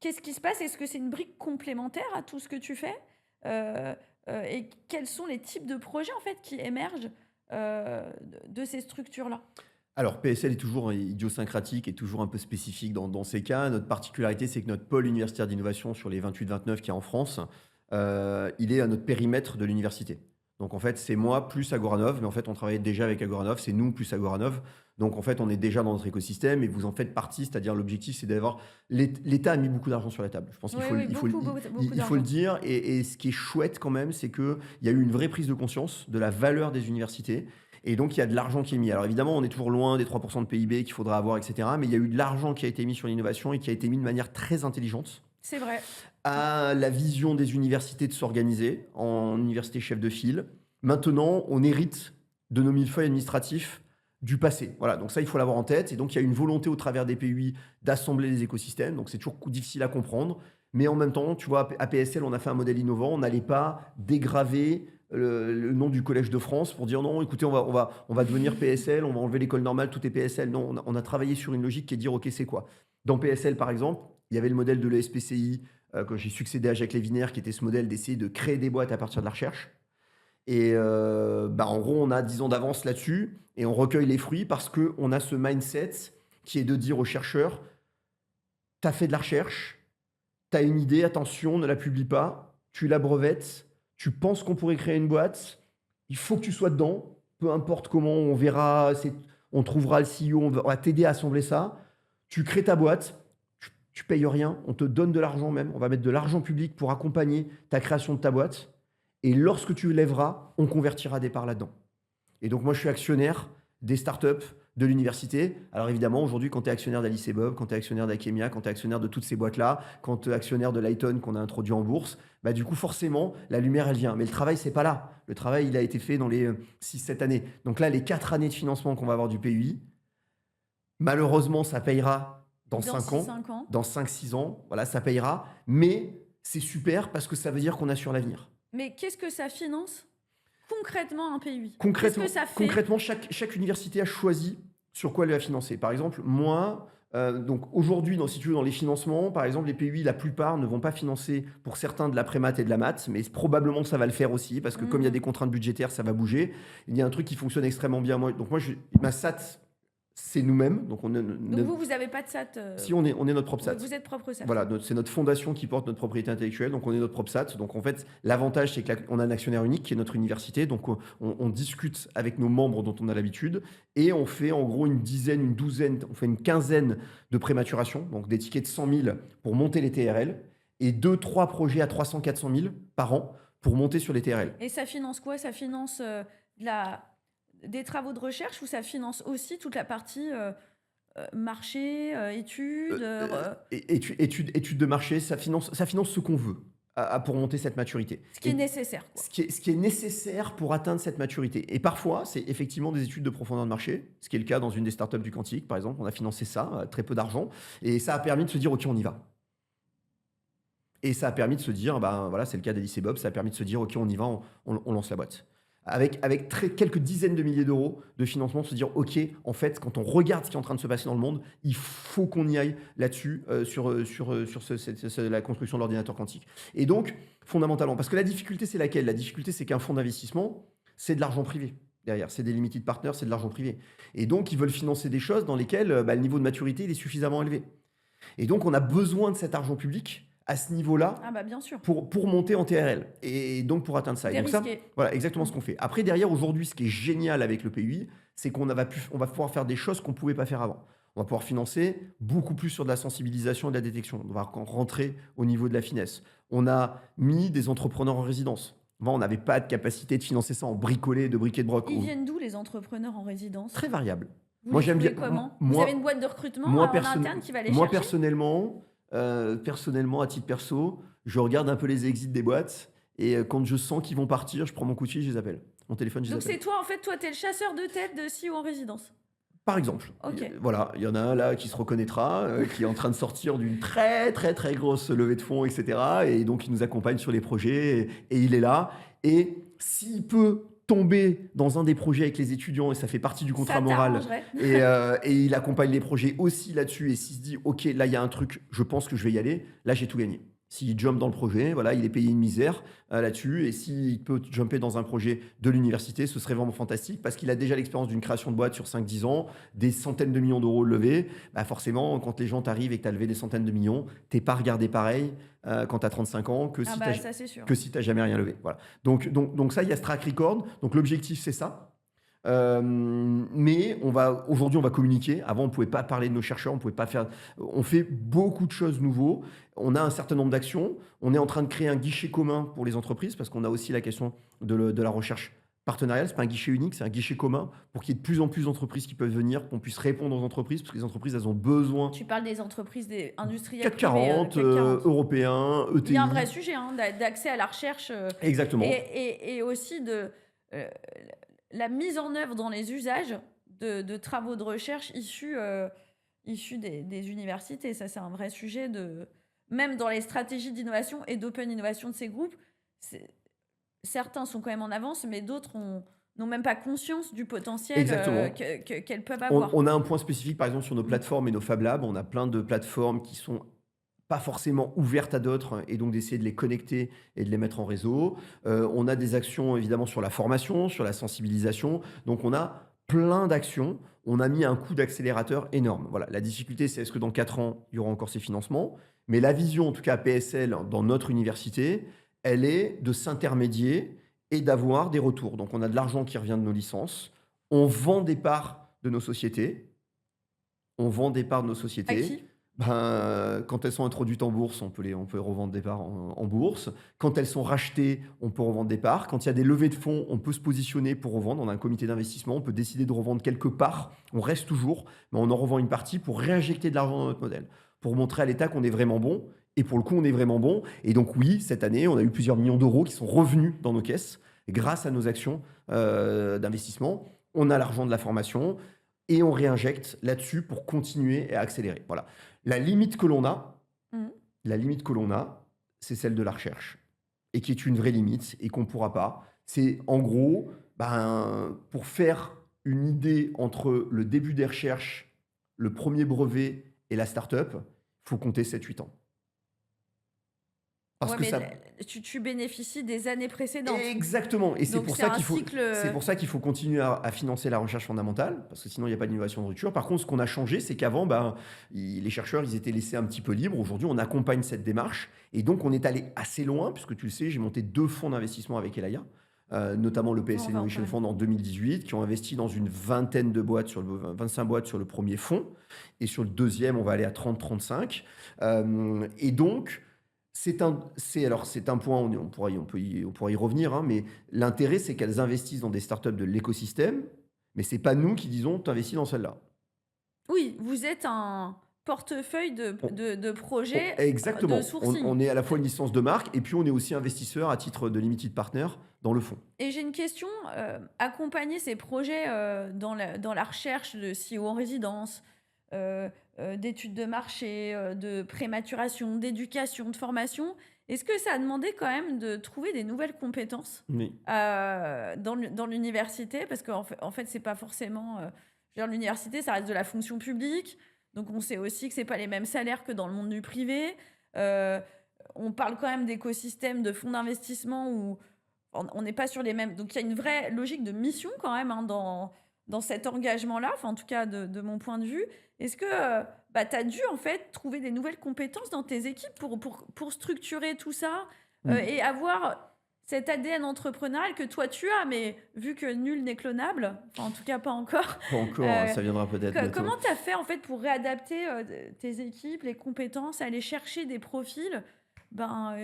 qu'est-ce qui se passe? Est-ce que c'est une brique complémentaire à tout ce que tu fais? Et quels sont les types de projets en fait qui émergent de ces structures-là? Alors, PSL est toujours idiosyncratique et toujours un peu spécifique dans ces cas. Notre particularité, c'est que notre pôle universitaire d'innovation sur les 28-29 qu'il y a en France, il est à notre périmètre de l'université. Donc, en fait, c'est moi plus Agoranov, mais en fait, on travaillait déjà avec Agoranov, c'est nous plus Agoranov. Donc, en fait, on est déjà dans notre écosystème et vous en faites partie, c'est-à-dire l'objectif, c'est d'avoir. L'État a mis beaucoup d'argent sur la table. Je pense qu'il Oui, faut, oui, il faut, beaucoup, beaucoup, beaucoup il faut le d'argent. dire. Et ce qui est chouette quand même, c'est qu'il y a eu une vraie prise de conscience de la valeur des universités. Et donc, il y a de l'argent qui est mis. Alors évidemment, on est toujours loin des 3% de PIB qu'il faudra avoir, etc. Mais il y a eu de l'argent qui a été mis sur l'innovation et qui a été mis de manière très intelligente C'est vrai. à la vision des universités de s'organiser en université chef de file. Maintenant, on hérite de nos millefeuilles administratifs du passé. Voilà, donc ça, il faut l'avoir en tête. Et donc, il y a une volonté au travers des PUI d'assembler les écosystèmes. Donc, c'est toujours difficile à comprendre. Mais en même temps, tu vois, à PSL, on a fait un modèle innovant. On n'allait pas dégraver le nom du Collège de France pour dire non, écoutez, on va devenir PSL, on va enlever l'école normale, tout est PSL. Non, on a travaillé sur une logique qui est de dire, OK, c'est quoi? Dans PSL, par exemple, il y avait le modèle de l'ESPCI, quand j'ai succédé à Jacques Lévinaire, qui était ce modèle d'essayer de créer des boîtes à partir de la recherche. Et en gros, on a 10 ans d'avance là-dessus et on recueille les fruits parce qu'on a ce mindset qui est de dire aux chercheurs, tu as fait de la recherche, tu as une idée, attention, ne la publie pas, tu la brevettes, tu penses qu'on pourrait créer une boîte, il faut que tu sois dedans, peu importe comment, on verra, on trouvera le CEO, on va t'aider à assembler ça, tu crées ta boîte, tu payes rien, on te donne de l'argent même, on va mettre de l'argent public pour accompagner ta création de ta boîte, et lorsque tu lèveras, on convertira des parts là-dedans. Et donc moi je suis actionnaire des startups, de l'université. Alors évidemment, aujourd'hui, quand tu es actionnaire d'Alice et Bob, quand tu es actionnaire d'Akemia, quand tu es actionnaire de toutes ces boîtes-là, quand tu es actionnaire de Lighton qu'on a introduit en bourse, bah du coup, forcément, la lumière, elle vient. Mais le travail, c'est pas là. Le travail, il a été fait dans les 6-7 années. Donc là, les 4 années de financement qu'on va avoir du PUI, malheureusement, ça payera dans 5 ans, 5 ans. dans 5-6 ans. Voilà, ça payera. Mais c'est super parce que ça veut dire qu'on assure l'avenir. Mais qu'est-ce que ça finance concrètement un PUI? Concrètement, Qu'est-ce que ça fait? concrètement chaque université a choisi sur quoi elle va financer. Par exemple, moi, donc aujourd'hui, si tu veux, dans les financements, par exemple, les PUI, la plupart ne vont pas financer pour certains de la prémat et de la maths, mais probablement ça va le faire aussi, parce que comme il y a des contraintes budgétaires, ça va bouger. Il y a un truc qui fonctionne extrêmement bien. Donc moi, ma SAT, c'est nous-mêmes. Donc vous n'avez pas de SAT si on est notre propre SAT. Vous êtes propre SAT. Voilà, c'est notre fondation qui porte notre propriété intellectuelle, donc on est notre propre SAT. Donc en fait, l'avantage, c'est qu'on a un actionnaire unique qui est notre université, donc on discute avec nos membres dont on a l'habitude, et on fait en gros une dizaine, une douzaine, on fait une quinzaine de prématuration, donc des tickets de 100 000 pour monter les TRL, et 2-3 projets à 300-400 000 par an pour monter sur les TRL. Et ça finance quoi? Ça finance des travaux de recherche, ou ça finance aussi toute la partie marché, études Études de marché, ça finance ce qu'on veut. pour monter cette maturité. Ce qui est nécessaire, quoi. Ce qui est nécessaire pour atteindre cette maturité. Et parfois, c'est effectivement des études de profondeur de marché, ce qui est le cas dans une des startups du Quantique, par exemple. On a financé ça, très peu d'argent, et ça a permis de se dire, OK, on y va. Et ça a permis de se dire, ben voilà, c'est le cas d'Alice et Bob, ça a permis de se dire, OK, on y va, on lance la boîte. Avec quelques dizaines de milliers d'euros de financement, se dire, OK, en fait, quand on regarde ce qui est en train de se passer dans le monde, il faut qu'on y aille là-dessus, la construction de l'ordinateur quantique. Et donc, fondamentalement, parce que la difficulté, c'est laquelle? La difficulté, c'est qu'un fonds d'investissement, c'est de l'argent privé. Derrière, c'est des limited partners, c'est de l'argent privé. Et donc, ils veulent financer des choses dans lesquelles le niveau de maturité il est suffisamment élevé. Et donc, on a besoin de cet argent public à ce niveau-là Ah bah bien sûr. pour monter en TRL et donc pour atteindre ça. Et C'est donc ça, risqué. voilà exactement ce qu'on fait. Après, derrière, aujourd'hui, ce qui est génial avec le PUI, c'est on va pouvoir faire des choses qu'on ne pouvait pas faire avant. On va pouvoir financer beaucoup plus sur de la sensibilisation et de la détection. On va rentrer au niveau de la finesse. On a mis des entrepreneurs en résidence. Avant, on n'avait pas de capacité de financer ça en bricolé, de briquet de broc. Ils viennent d'où les entrepreneurs en résidence? Très variable. Vous Moi, les j'aime trouvez bien. comment? Vous Moi, avez une boîte de recrutement moi, en interne qui va les moi, chercher? personnellement, à titre perso, je regarde un peu les exits des boîtes et quand je sens qu'ils vont partir, je prends mon coup de fil, je les appelle. Mon téléphone, je les Donc appelle. c'est toi, en fait, toi, t'es le chasseur de tête de CEO en résidence. Par exemple, Ok. voilà, il y en a un là qui se reconnaîtra, qui est en train de sortir d'une très très très grosse levée de fonds, etc. Et donc il nous accompagne sur les projets et il est là. Et s'il peut tomber dans un des projets avec les étudiants, et ça fait partie du contrat Ça moral, t'arrangerait. et il accompagne les projets aussi là-dessus, et s'il se dit, OK, là il y a un truc, je pense que je vais y aller, là j'ai tout gagné. S'il jump dans le projet, voilà, il est payé une misère là-dessus. Et s'il peut jumper dans un projet de l'université, ce serait vraiment fantastique parce qu'il a déjà l'expérience d'une création de boîte sur 5-10 ans, des centaines de millions d'euros levés. Bah forcément, quand les gens t'arrivent et que tu as levé des centaines de millions, t'es pas regardé pareil quand tu as 35 ans que Ah si bah tu ça, c'est sûr. n'as jamais rien levé. Voilà. Donc ça, il y a ce track record. Donc l'objectif, c'est ça. Mais aujourd'hui, on va communiquer. Avant, on ne pouvait pas parler de nos chercheurs, on pouvait pas faire. On fait beaucoup de choses nouveaux. On a un certain nombre d'actions. On est en train de créer un guichet commun pour les entreprises parce qu'on a aussi la question de la recherche partenariale. C'est pas un guichet unique, c'est un guichet commun pour qu'il y ait de plus en plus d'entreprises qui peuvent venir, qu'on puisse répondre aux entreprises parce que les entreprises, elles ont besoin. Tu parles des entreprises des industriels CAC privés, 40, CAC 40. européens, Il y a un ETI. vrai sujet d'accès à la recherche Exactement. et aussi de euh, la mise en œuvre dans les usages de travaux de recherche issus des universités. Ça, c'est un vrai sujet même dans les stratégies d'innovation et d'open innovation de ces groupes. Certains sont quand même en avance, mais d'autres n'ont même pas conscience du potentiel Exactement. qu'elles peuvent avoir. On a un point spécifique, par exemple, sur nos plateformes et nos Fab Labs. On a plein de plateformes qui sont pas forcément ouvertes à d'autres et donc d'essayer de les connecter et de les mettre en réseau. On a des actions évidemment sur la formation, sur la sensibilisation. Donc on a plein d'actions. On a mis un coup d'accélérateur énorme. Voilà. La difficulté, c'est est-ce que dans 4 ans, il y aura encore ces financements? Mais la vision, en tout cas PSL, dans notre université, elle est de s'intermédier et d'avoir des retours. Donc on a de l'argent qui revient de nos licences. On vend des parts de nos sociétés. On vend des parts de nos À sociétés. qui? Quand elles sont introduites en bourse, on peut revendre des parts en bourse. Quand elles sont rachetées, on peut revendre des parts. Quand il y a des levées de fonds, on peut se positionner pour revendre. On a un comité d'investissement, on peut décider de revendre quelques parts. On reste toujours, mais on en revend une partie pour réinjecter de l'argent dans notre modèle, pour montrer à l'État qu'on est vraiment bon. Et pour le coup, on est vraiment bon. Et donc oui, cette année, on a eu plusieurs millions d'euros qui sont revenus dans nos caisses grâce à nos actions d'investissement. On a l'argent de la formation et on réinjecte là-dessus pour continuer et accélérer. Voilà. La limite que l'on a, Mhm. la limite que l'on a, c'est celle de la recherche et qui est une vraie limite et qu'on ne pourra pas. C'est en gros, pour faire une idée entre le début des recherches, le premier brevet et la start-up, il faut compter 7-8 ans. Parce Ouais, que mais ça... tu bénéficies des années précédentes. Exactement. Et c'est Donc pour c'est ça un qu'il faut, cycle. c'est pour ça qu'il faut continuer à financer la recherche fondamentale, parce que sinon il n'y a pas d'innovation de rupture. Par contre, ce qu'on a changé, c'est qu'avant, les chercheurs, ils étaient laissés un petit peu libres. Aujourd'hui, on accompagne cette démarche. Et donc, on est allé assez loin, puisque tu le sais, j'ai monté 2 fonds d'investissement avec Elaya, notamment le PS On va en Innovation parler. Fund en 2018, qui ont investi dans une vingtaine de boîtes, 25 boîtes sur le premier fonds. Et sur le deuxième, on va aller à 30-35. Et donc, c'est un point, on pourra y revenir, hein, mais l'intérêt, c'est qu'elles investissent dans des startups de l'écosystème, mais c'est pas nous qui disons, t'investis dans celle-là. Oui, vous êtes un portefeuille On de projets, de exactement, sourcing. on est à la fois une licence de marque et puis on est aussi investisseur à titre de limited partner dans le fonds. Et j'ai une question, accompagner ces projets, dans la recherche de CEO en résidence, heu d'études de marché, de prématuration, d'éducation, de formation, est-ce que ça a demandé quand même de trouver des nouvelles compétences, Oui. dans l'université? Parce en fait, c'est pas forcément, je veux dire l'université, ça reste de la fonction publique, donc on sait aussi que c'est pas les mêmes salaires que dans le monde du privé. Heu, on parle quand même d'écosystèmes de fonds d'investissement où on n'est pas sur les mêmes, donc il y a une vraie logique de mission quand même, hein, dans cet engagement-là, enfin en tout cas de mon point de vue. Est-ce que, bah, tu as dû en fait trouver des nouvelles compétences dans tes équipes pour structurer tout ça, Mmh. et avoir cet ADN entrepreneurial que toi tu as, mais vu que nul n'est clonable, enfin en tout cas pas encore, Pas encore, heu, ça viendra peut-être comment bientôt. tu as fait en fait pour réadapter, tes équipes, les compétences, aller chercher des profils, ben,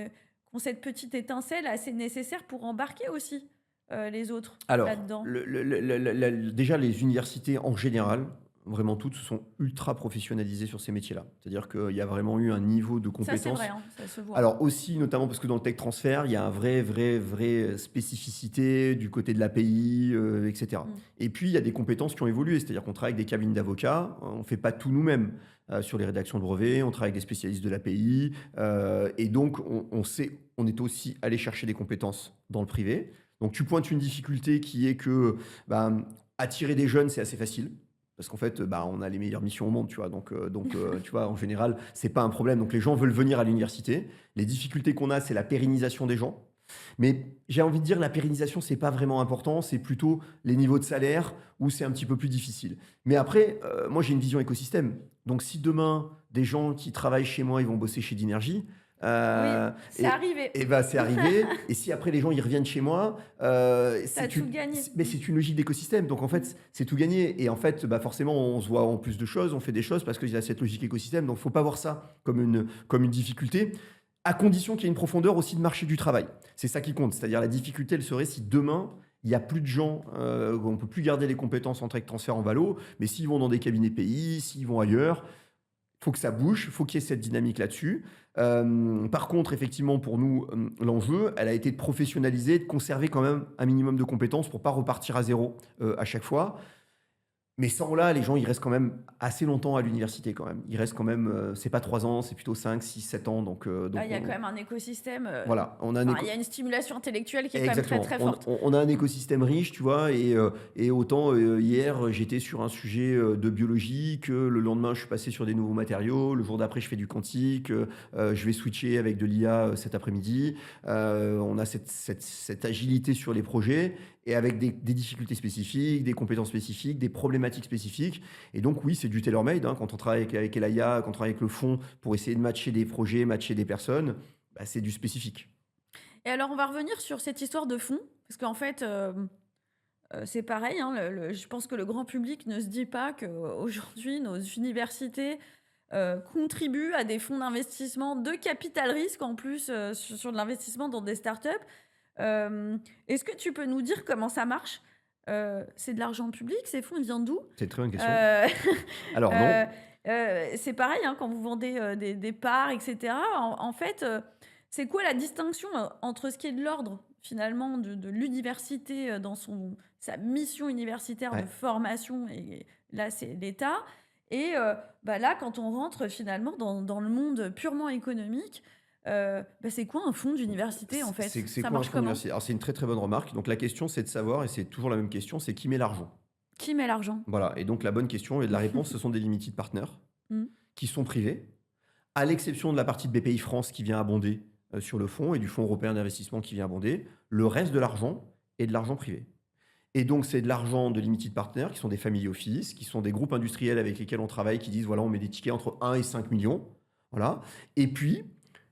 qui ont cette petite étincelle assez nécessaire pour embarquer aussi, les autres Alors, là-dedans? déjà les universités en général, vraiment toutes, se sont ultra professionnalisées sur ces métiers-là. C'est-à-dire qu'il y a vraiment eu un niveau de Ça c'est vrai, compétence. hein, ça se voit. Alors aussi, notamment parce que dans le tech transfert, il y a un vrai spécificité du côté de l'API, et cetera. Mmh. Et puis, il y a des compétences qui ont évolué. C'est-à-dire qu'on travaille avec des cabines d'avocats, on ne fait pas tout nous-mêmes, sur les rédactions de brevets, on travaille avec des spécialistes de l'API, et donc on est aussi allé chercher des compétences dans le privé. Donc tu pointes une difficulté qui est que, ben, attirer des jeunes, c'est assez facile. Parce qu'en fait, bah, on a les meilleures missions au monde, tu vois. Tu vois, en général, c'est pas un problème. Donc, les gens veulent venir à l'université. Les difficultés qu'on a, c'est la pérennisation des gens. Mais j'ai envie de dire, la pérennisation, c'est pas vraiment important. C'est plutôt les niveaux de salaire où c'est un petit peu plus difficile. Mais après, moi, j'ai une vision écosystème. Donc, si demain, des gens qui travaillent chez moi, ils vont bosser chez Dynergy, Oui, euh, c'est et, arrivé. et bah, c'est arrivé. Et si après les gens ils reviennent chez moi, Tu as tout gagné. mais c'est une logique d'écosystème. Donc en Mmh. fait, c'est tout gagné. Et en fait, bah, forcément, on se voit en plus de choses, on fait des choses parce qu'il y a cette logique écosystème. Donc il ne faut pas voir ça comme une difficulté, à condition qu'il y ait une profondeur aussi de marché du travail. C'est ça qui compte. C'est-à-dire la difficulté, elle serait si demain, il n'y a plus de gens, on ne peut plus garder les compétences en tech transfert en valo, mais s'ils vont dans des cabinets pays, s'ils vont ailleurs, faut que ça bouge, faut qu'il y ait cette dynamique là-dessus. Par contre, effectivement, pour nous, l'enjeu, elle a été de professionnaliser, de conserver quand même un minimum de compétences pour pas repartir à zéro à chaque fois. Mais sans là, les gens, ils restent quand même assez longtemps à l'université quand même. Ils restent quand même, c'est pas 3 ans, c'est plutôt 5, 6, 7 ans. Ah, il y a quand même un écosystème, voilà, on a un enfin il y a une stimulation intellectuelle qui est quand même très, exactement. très forte. On a un écosystème riche, tu vois, et autant hier j'étais sur un sujet de biologie, que le lendemain je suis passé sur des nouveaux matériaux, le jour d'après je fais du quantique, je vais switcher avec de l'IA cet après-midi. On a cette agilité sur les projets et avec des difficultés spécifiques, des compétences spécifiques, des problématiques spécifiques. Et donc oui, c'est du tailor-made, hein, quand on travaille avec Elaya, quand on travaille avec le fonds pour essayer de matcher des projets, matcher des personnes, bah, c'est du spécifique. Et alors on va revenir sur cette histoire de fonds, parce qu'en fait, c'est pareil, hein, je pense que le grand public ne se dit pas qu'aujourd'hui nos universités, contribuent à des fonds d'investissement de capital risque en plus, sur de l'investissement dans des startups. Est-ce que tu peux nous dire comment ça marche? C'est de l'argent public, ces fonds, ils viennent d'où? C'est une très bonne question. Heu, Alors heu non, c'est pareil, hein, quand vous vendez, des parts et cetera. En fait, c'est quoi la distinction, entre ce qui est de l'ordre finalement de l'université, dans sa mission universitaire de ouais. formation, et là, c'est l'État, et bah, là, quand on rentre finalement dans le monde purement économique, bah, c'est quoi un fonds d'université en fait? C'est Ça quoi un marche fonds comment? universitaire? Alors c'est une très, très bonne remarque. Donc la question, c'est de savoir, et c'est toujours la même question, c'est qui met l'argent? Qui met l'argent? Voilà, et donc la bonne question et la réponse, ce sont des limited partners Mmh. qui sont privés, à l'exception de la partie de BPI France qui vient abonder, sur le fonds, et du Fonds européen d'investissement qui vient abonder. Le reste de l'argent est de l'argent privé. Et donc c'est de l'argent de limited partners qui sont des family office, qui sont des groupes industriels avec lesquels on travaille, qui disent: «Voilà, on met des tickets entre 1 et 5 millions». Voilà, et puis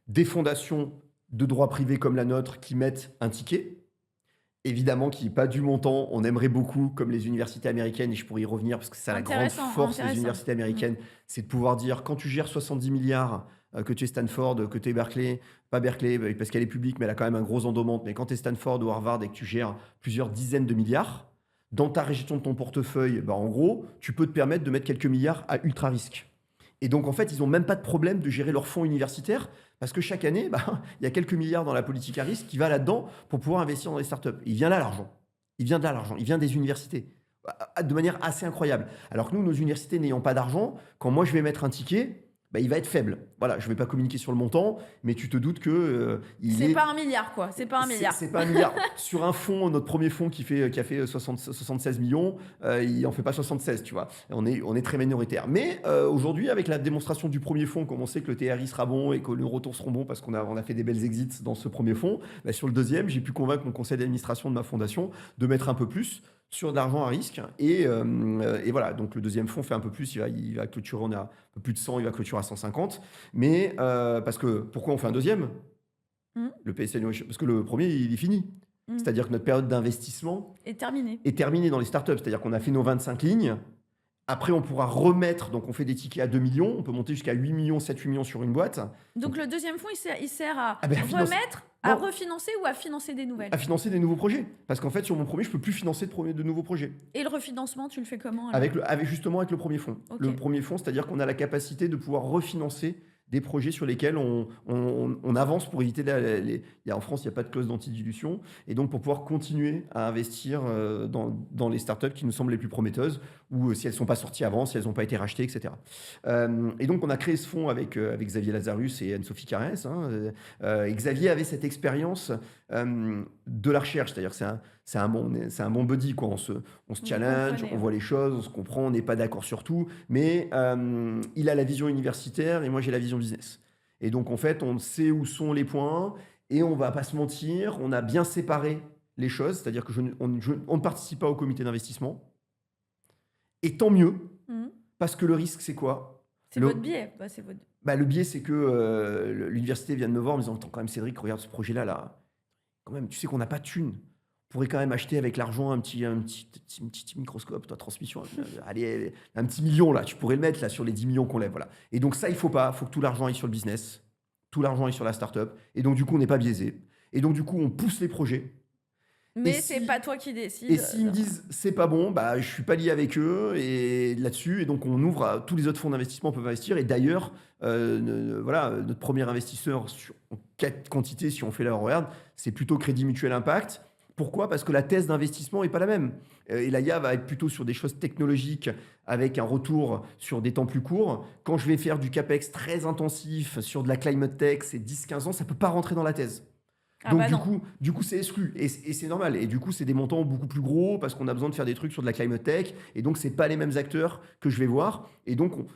des fondations de droit privé comme la nôtre qui mettent un ticket. Évidemment, qui n'est pas du montant. On aimerait beaucoup, comme les universités américaines, et je pourrais y revenir parce que c'est la grande Intéressant, force des intéressant. universités Mmh. américaines, c'est de pouvoir dire, quand tu gères 70 milliards, que tu es Stanford, que tu es Berkeley, pas Berkeley, parce qu'elle est publique, mais elle a quand même un gros endowment, mais quand tu es Stanford ou Harvard et que tu gères plusieurs dizaines de milliards, dans ta gestion de ton portefeuille, bah, en gros, tu peux te permettre de mettre quelques milliards à ultra risque. Et donc, en fait, ils ont même pas de problème de gérer leurs fonds universitaires parce que chaque année, bah, il y a quelques milliards dans la politique à risque qui va là-dedans pour pouvoir investir dans les startups. Il vient là l'argent. Il vient de là l'argent. Il vient des universités. De manière assez incroyable. Alors que nous, nos universités n'ayant pas d'argent, quand moi je vais mettre un ticket, bah, il va être faible. Voilà, je ne vais pas communiquer sur le montant, mais tu te doutes que il C'est est pas un milliard, quoi. C'est pas un milliard. c'est pas un milliard. Sur un fonds, notre premier fonds qui a fait 76 millions, il en fait pas 76, tu vois. On est très minoritaire. Mais aujourd'hui, avec la démonstration du premier fonds, comme on sait que le TRI sera bon et que nos retours seront bons parce on a fait des belles exits dans ce premier fonds, bah, sur le deuxième, j'ai pu convaincre mon conseil d'administration de ma fondation de mettre un peu plus sur de l'argent à risque. Et voilà, donc le deuxième fonds fait un peu plus, il va clôturer, on a un peu plus de 100, il va clôturer à 150. Mais parce que, pourquoi on fait un deuxième? Mmh. Le PSL Innovation, parce que le premier, il est fini. Mmh. C'est-à-dire que notre période d'investissement Et terminé. est terminée dans les startups. C'est-à-dire qu'on a fait nos 25 lignes. Après, on pourra remettre, donc on fait des tickets à 2 millions, on peut monter jusqu'à 8 millions, 7-8 millions sur une boîte, Donc le deuxième fonds, il sert à Ah ben, à financer- remettre, à Non. refinancer ou à financer des nouvelles. à financer des nouveaux projets. Parce qu'en fait, sur mon premier, je peux plus financer de nouveaux projets. Et le refinancement, tu le fais comment alors? Justement avec le premier fonds. Ok. Le premier fonds, c'est-à-dire qu'on a la capacité de pouvoir refinancer des projets sur lesquels on avance pour éviter en France, il n'y a pas de clause d'antidilution. Et donc, pour pouvoir continuer à investir dans les startups qui nous semblent les plus prometteuses, ou si elles ne sont pas sorties avant, si elles n'ont pas été rachetées, etc. Et donc, on a créé ce fonds avec Xavier Lazarus et Anne-Sophie Carès. Et Xavier avait cette expérience de la recherche, c'est-à-dire c'est un bon buddy, quoi. On se Vous challenge, comprenez, on ouais. voit les choses, on se comprend, on n'est pas d'accord sur tout, mais il a la vision universitaire et moi j'ai la vision business. Et donc en fait, on sait où sont les points et on va pas se mentir, on a bien séparé les choses, c'est-à-dire que on ne participe pas au comité d'investissement. Et tant mieux, Mhm. parce que le risque, c'est quoi? C'est Le- votre biais. Bah, c'est votre... Le biais, c'est que l'université vient de me voir en me disant, attends, quand même, Cédric, regarde ce projet-là, là. Quand même, tu sais qu'on n'a pas de thunes. On pourrait quand même acheter avec l'argent un petit microscope, toi, transmission. Allez, un petit million, là, tu pourrais le mettre là, sur les 10 millions qu'on lève. Voilà. Et donc, ça, il faut pas. Il faut que tout l'argent aille sur le business. Tout l'argent aille sur la start-up. Et donc, du coup, on n'est pas biaisé. Et donc, du coup, on pousse les projets. Mais Et c'est si- pas toi qui décides. Et s'ils me disent c'est pas bon, bah, je suis pas lié avec eux et là-dessus. Et donc, on ouvre tous les autres fonds d'investissement peuvent investir. Et d'ailleurs, voilà, notre premier investisseur en quantité, si on fait la regarde, c'est plutôt Crédit Mutuel Impact. Pourquoi? Parce que la thèse d'investissement n'est pas la même. Et l'AIA va être plutôt sur des choses technologiques avec un retour sur des temps plus courts. Quand je vais faire du CAPEX très intensif sur de la climate tech, c'est 10-15 ans, ça ne peut pas rentrer dans la thèse. Ah Donc bah non. du coup, c'est exclu et c'est normal. Et du coup, c'est des montants beaucoup plus gros parce qu'on a besoin de faire des trucs sur de la climate tech. Et donc, c'est pas les mêmes acteurs que je vais voir. Et donc, on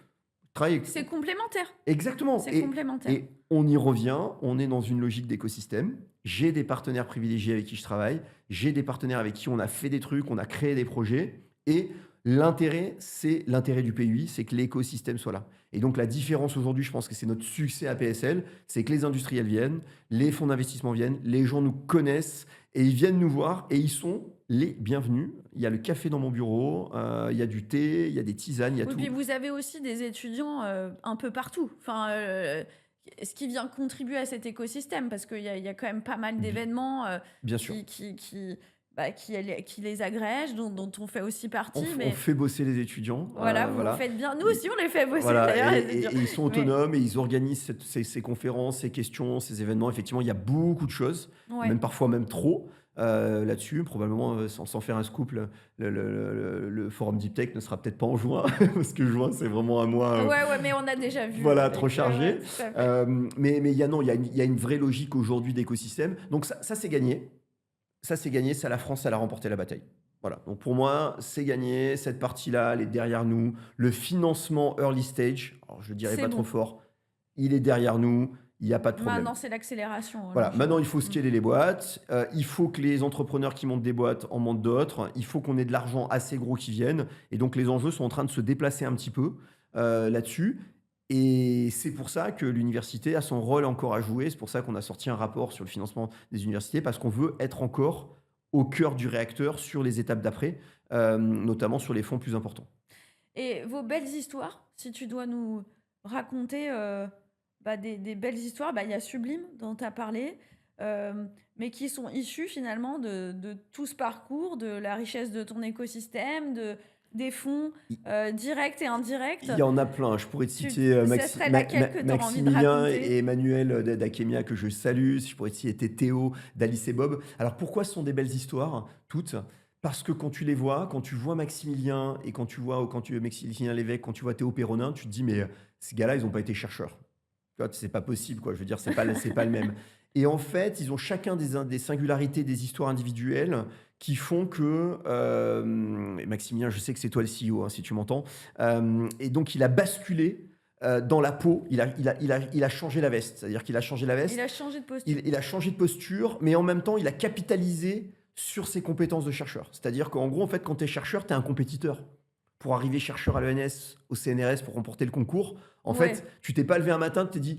travaille C'est complémentaire. exactement. C'est complémentaire. Et on y revient. On est dans une logique d'écosystème. J'ai des partenaires privilégiés avec qui je travaille. J'ai des partenaires avec qui on a fait des trucs, on a créé des projets. Et l'intérêt, c'est l'intérêt du PUI, c'est que l'écosystème soit là. Et donc la différence aujourd'hui, je pense que c'est notre succès à PSL, c'est que les industriels viennent, les fonds d'investissement viennent, les gens nous connaissent et ils viennent nous voir et ils sont les bienvenus. Il y a le café dans mon bureau, il y a du thé, il y a des tisanes, il y a Oui, tout. puis vous avez aussi des étudiants un peu partout. Enfin, ce qui vient contribuer à cet écosystème, parce qu'il y a quand même pas mal d'événements Bien sûr. qui les agrègent, dont on fait aussi partie. On Mais fait bosser les étudiants. voilà, vous voilà. faites bien. Nous aussi, on les fait bosser Voilà, d'ailleurs. les et étudiants. ils sont Mais- autonomes et ils organisent ces conférences, ces questions, ces événements. Effectivement, il y a beaucoup de choses, Ouais. même parfois même trop là-dessus. Probablement, sans faire un scoop, le forum Deep Tech ne sera peut-être pas en juin, parce que juin, c'est vraiment un mois Ouais, mais on a déjà vu. voilà, avec, trop chargé. tout à fait. Mais il y a, non, il y a une vraie logique aujourd'hui d'écosystème. Donc ça c'est gagné. Ça, c'est gagné. C'est à la France, elle a remporté la bataille. Voilà. Donc pour moi, c'est gagné. Cette partie-là, elle est derrière nous. Le financement early stage, alors je ne dirais C'est pas bon. trop fort, il est derrière nous. Il n'y a pas de problème. Maintenant, c'est l'accélération. Voilà. là. Maintenant, il faut scaler les boîtes. Il faut que les entrepreneurs qui montent des boîtes en montent d'autres. Il faut qu'on ait de l'argent assez gros qui vienne. Et donc, les enjeux sont en train de se déplacer un petit peu là-dessus. Et c'est pour ça que l'université a son rôle encore à jouer. C'est pour ça qu'on a sorti un rapport sur le financement des universités, parce qu'on veut être encore au cœur du réacteur sur les étapes d'après, notamment sur les fonds plus importants. Et vos belles histoires, si tu dois nous raconter des belles histoires, il y a Sublime dont tu as parlé, mais qui sont issues finalement de tout ce parcours, de la richesse de ton écosystème, des fonds Il directs et indirects. il y en a plein. Je pourrais te Tu, citer ça serait laquelle que tu auras envie de Maximilien raconter? et Emmanuel d'Akemia que je salue. Je pourrais te citer Théo d'Alice et Bob. Alors pourquoi ce sont des belles histoires, toutes? Parce que quand tu les vois, quand tu vois Maximilien et quand tu Maximilien Lévesque, quand tu vois Théo Péronin, tu te dis, mais ces gars-là, ils n'ont pas été chercheurs. Tu vois, c'est pas possible, quoi. Je veux dire, c'est pas le même. Et en fait, ils ont chacun des singularités, des histoires individuelles qui font que Maximilien, je sais que c'est toi le CEO, hein, si tu m'entends. Et donc, il a basculé dans la peau. Il a changé la veste. C'est-à-dire qu'il a changé la Il veste. a changé de posture. Il a changé de posture, mais en même temps, il a capitalisé sur ses compétences de chercheur. C'est-à-dire qu'en gros, en fait, quand tu es chercheur, tu es un compétiteur. Pour arriver chercheur à l'ENS, au CNRS, pour remporter le concours, en Ouais, fait, tu t'es pas levé un matin, tu t'es dit,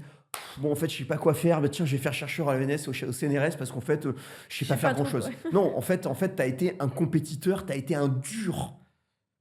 bon, en fait, je sais pas quoi faire, mais tiens, je vais faire chercheur à l'ENS, au CNRS, parce qu'en fait, je sais je pas sais faire pas trop quoi. grand-chose. Non, en fait, tu as été un compétiteur, tu as été un dur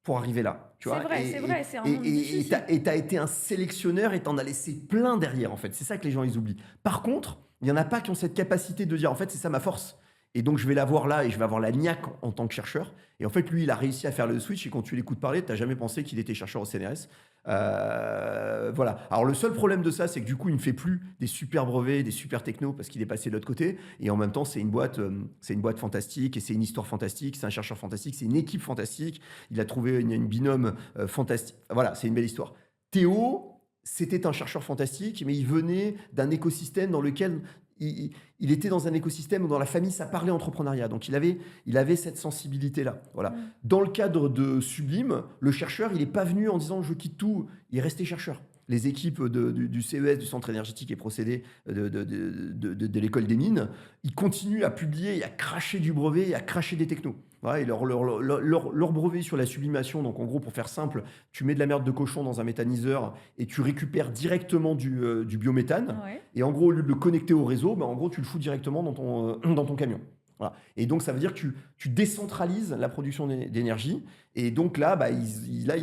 pour arriver là, tu vois. C'est vrai, c'est un monde difficile. Et t'as été un sélectionneur et t'en as laissé plein derrière, en fait. C'est ça que les gens, ils oublient. Par contre, il y en a pas qui ont cette capacité de dire, en fait, c'est ça ma force. Et donc, je vais l'avoir là et je vais avoir la niaque en tant que chercheur. Et en fait, lui, il a réussi à faire le switch. Et quand tu l'écoutes parler, t'as jamais pensé qu'il était chercheur au CNRS. Voilà. Alors, le seul problème de ça, c'est que du coup, il ne fait plus des super brevets, des super technos parce qu'il est passé de l'autre côté. Et en même temps, c'est une boîte fantastique et c'est une histoire fantastique. C'est un chercheur fantastique. C'est une équipe fantastique. Il a trouvé une binôme fantastique. Voilà, c'est une belle histoire. Théo, c'était un chercheur fantastique, mais il venait d'un écosystème dans lequel il était dans un écosystème où dans la famille, ça parlait entrepreneuriat. Donc il avait cette sensibilité-là. Voilà. Mm. Dans le cadre de Sublime, le chercheur, il n'est pas venu en disant je quitte tout, il est resté chercheur. Les équipes du CES, du Centre énergétique et procédés de l'école des mines, ils continuent à publier et à cracher du brevet et à cracher des technos. Voilà, et leur brevet sur la sublimation, donc en gros, pour faire simple, tu mets de la merde de cochon dans un méthaniseur et tu récupères directement du biométhane. Ouais. Et en gros, au lieu de le connecter au réseau, bah, en gros, tu le fous directement dans ton camion. Voilà. Et donc, ça veut dire que tu décentralises la production d'énergie. Et donc là, bah,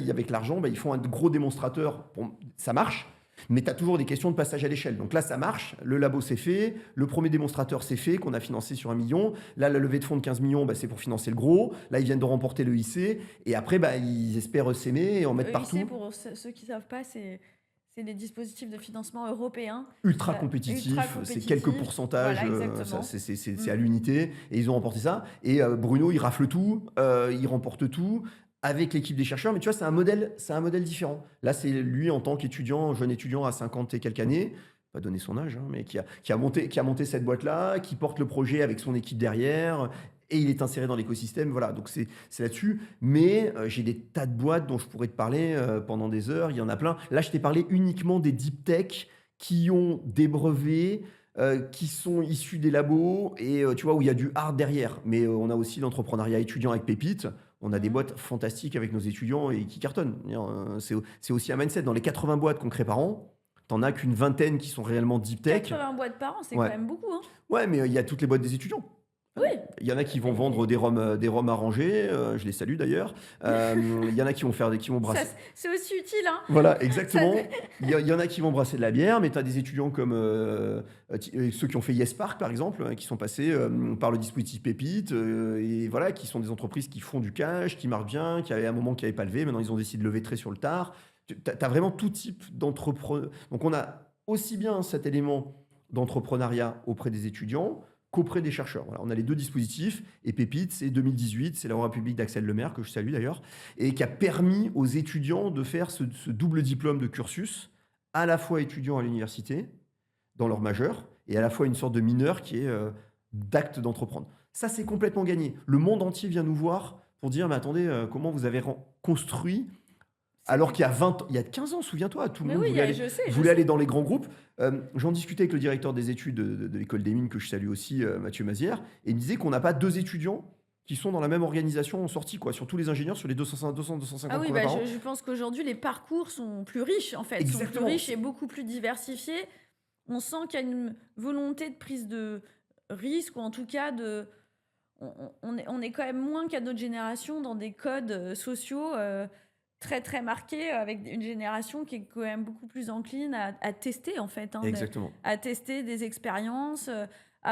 avec l'argent, bah, ils font un gros démonstrateur. Bon, ça marche, mais tu as toujours des questions de passage à l'échelle. Donc là, ça marche. Le labo, c'est fait. Le premier démonstrateur, c'est fait, qu'on a financé sur 1 million. Là, la levée de fonds de 15 millions, bah, c'est pour financer le gros. Là, ils viennent de remporter le IC. Et après, bah, ils espèrent s'aimer et en mettre EIC, partout. pour ceux qui ne savent pas, c'est des dispositifs de financement européens. Ultra Ultra compétitif, c'est quelques compétitifs. pourcentages, Voilà, exactement. c'est Mm. à l'unité, et ils ont remporté ça. Et Bruno, il rafle tout, il remporte tout avec l'équipe des chercheurs, mais tu vois, c'est un modèle différent. Là, c'est lui en tant qu'étudiant, jeune étudiant à 50 et quelques années, pas donner son âge, hein, mais qui a monté cette boîte-là, qui porte le projet avec son équipe derrière, et il est inséré dans l'écosystème. Voilà, donc c'est là-dessus. Mais j'ai des tas de boîtes dont je pourrais te parler pendant des heures. Il y en a plein. Là, je t'ai parlé uniquement des deep tech qui ont des brevets, qui sont issus des labos et tu vois où il y a du hard derrière. Mais on a aussi l'entrepreneuriat étudiant avec Pépite. On a des Mhm. boîtes fantastiques avec nos étudiants et qui cartonnent. C'est aussi un mindset. Dans les 80 boîtes qu'on crée par an, t'en as qu'une vingtaine qui sont réellement deep tech. 80 boîtes par an, c'est quand Ouais, même beaucoup, hein. ouais, mais il y a toutes les boîtes des étudiants. Oui. Il y en a qui vont Et vendre des rhums arrangés, je les salue d'ailleurs. Il y en a qui vont qui vont ça, brasser. c'est aussi utile, hein. Voilà, Ça, exactement. Il y en a qui vont brasser de la bière, mais tu as des étudiants comme ceux qui ont fait Yes Park, par exemple, qui sont passés par le dispositif Pépite, et voilà, qui sont des entreprises qui font du cash, qui marchent bien, qui avaient un moment qui n'avaient pas levé, maintenant ils ont décidé de lever très sur le tard. Tu as vraiment tout type d'entrepreneurs. Donc on a aussi bien cet élément d'entrepreneuriat auprès des étudiants qu'auprès des chercheurs. Voilà, on a les deux dispositifs, et Pépite, c'est 2018, c'est la voie publique d'Axel Lemaire, que je salue d'ailleurs, et qui a permis aux étudiants de faire ce double diplôme de cursus, à la fois étudiant à l'université, dans leur majeur, et à la fois une sorte de mineur qui est d'acte d'entreprendre. Ça, c'est complètement gagné. Le monde entier vient nous voir pour dire, mais attendez, comment vous avez construit alors qu'il y a 20, il y a 15 ans, souviens-toi, tout le mais monde oui, je sais, je voulait aller sais. dans les grands groupes. J'en discutais avec le directeur des études de l'école des mines, que je salue aussi, Mathieu Mazière, et il me disait qu'on n'a pas deux étudiants qui sont dans la même organisation en sortie, quoi, sur tous les ingénieurs, sur les 250 Ah oui, qu'on a par an. je pense qu'aujourd'hui, les parcours sont plus riches, en fait, sont plus Exactement. riches et beaucoup plus diversifiés. On sent qu'il y a une volonté de prise de risque, ou en tout cas on est quand même moins qu'à notre génération dans des codes sociaux très très marqués, avec une génération qui est quand même beaucoup plus encline à tester, en fait, hein, Exactement. à tester des expériences,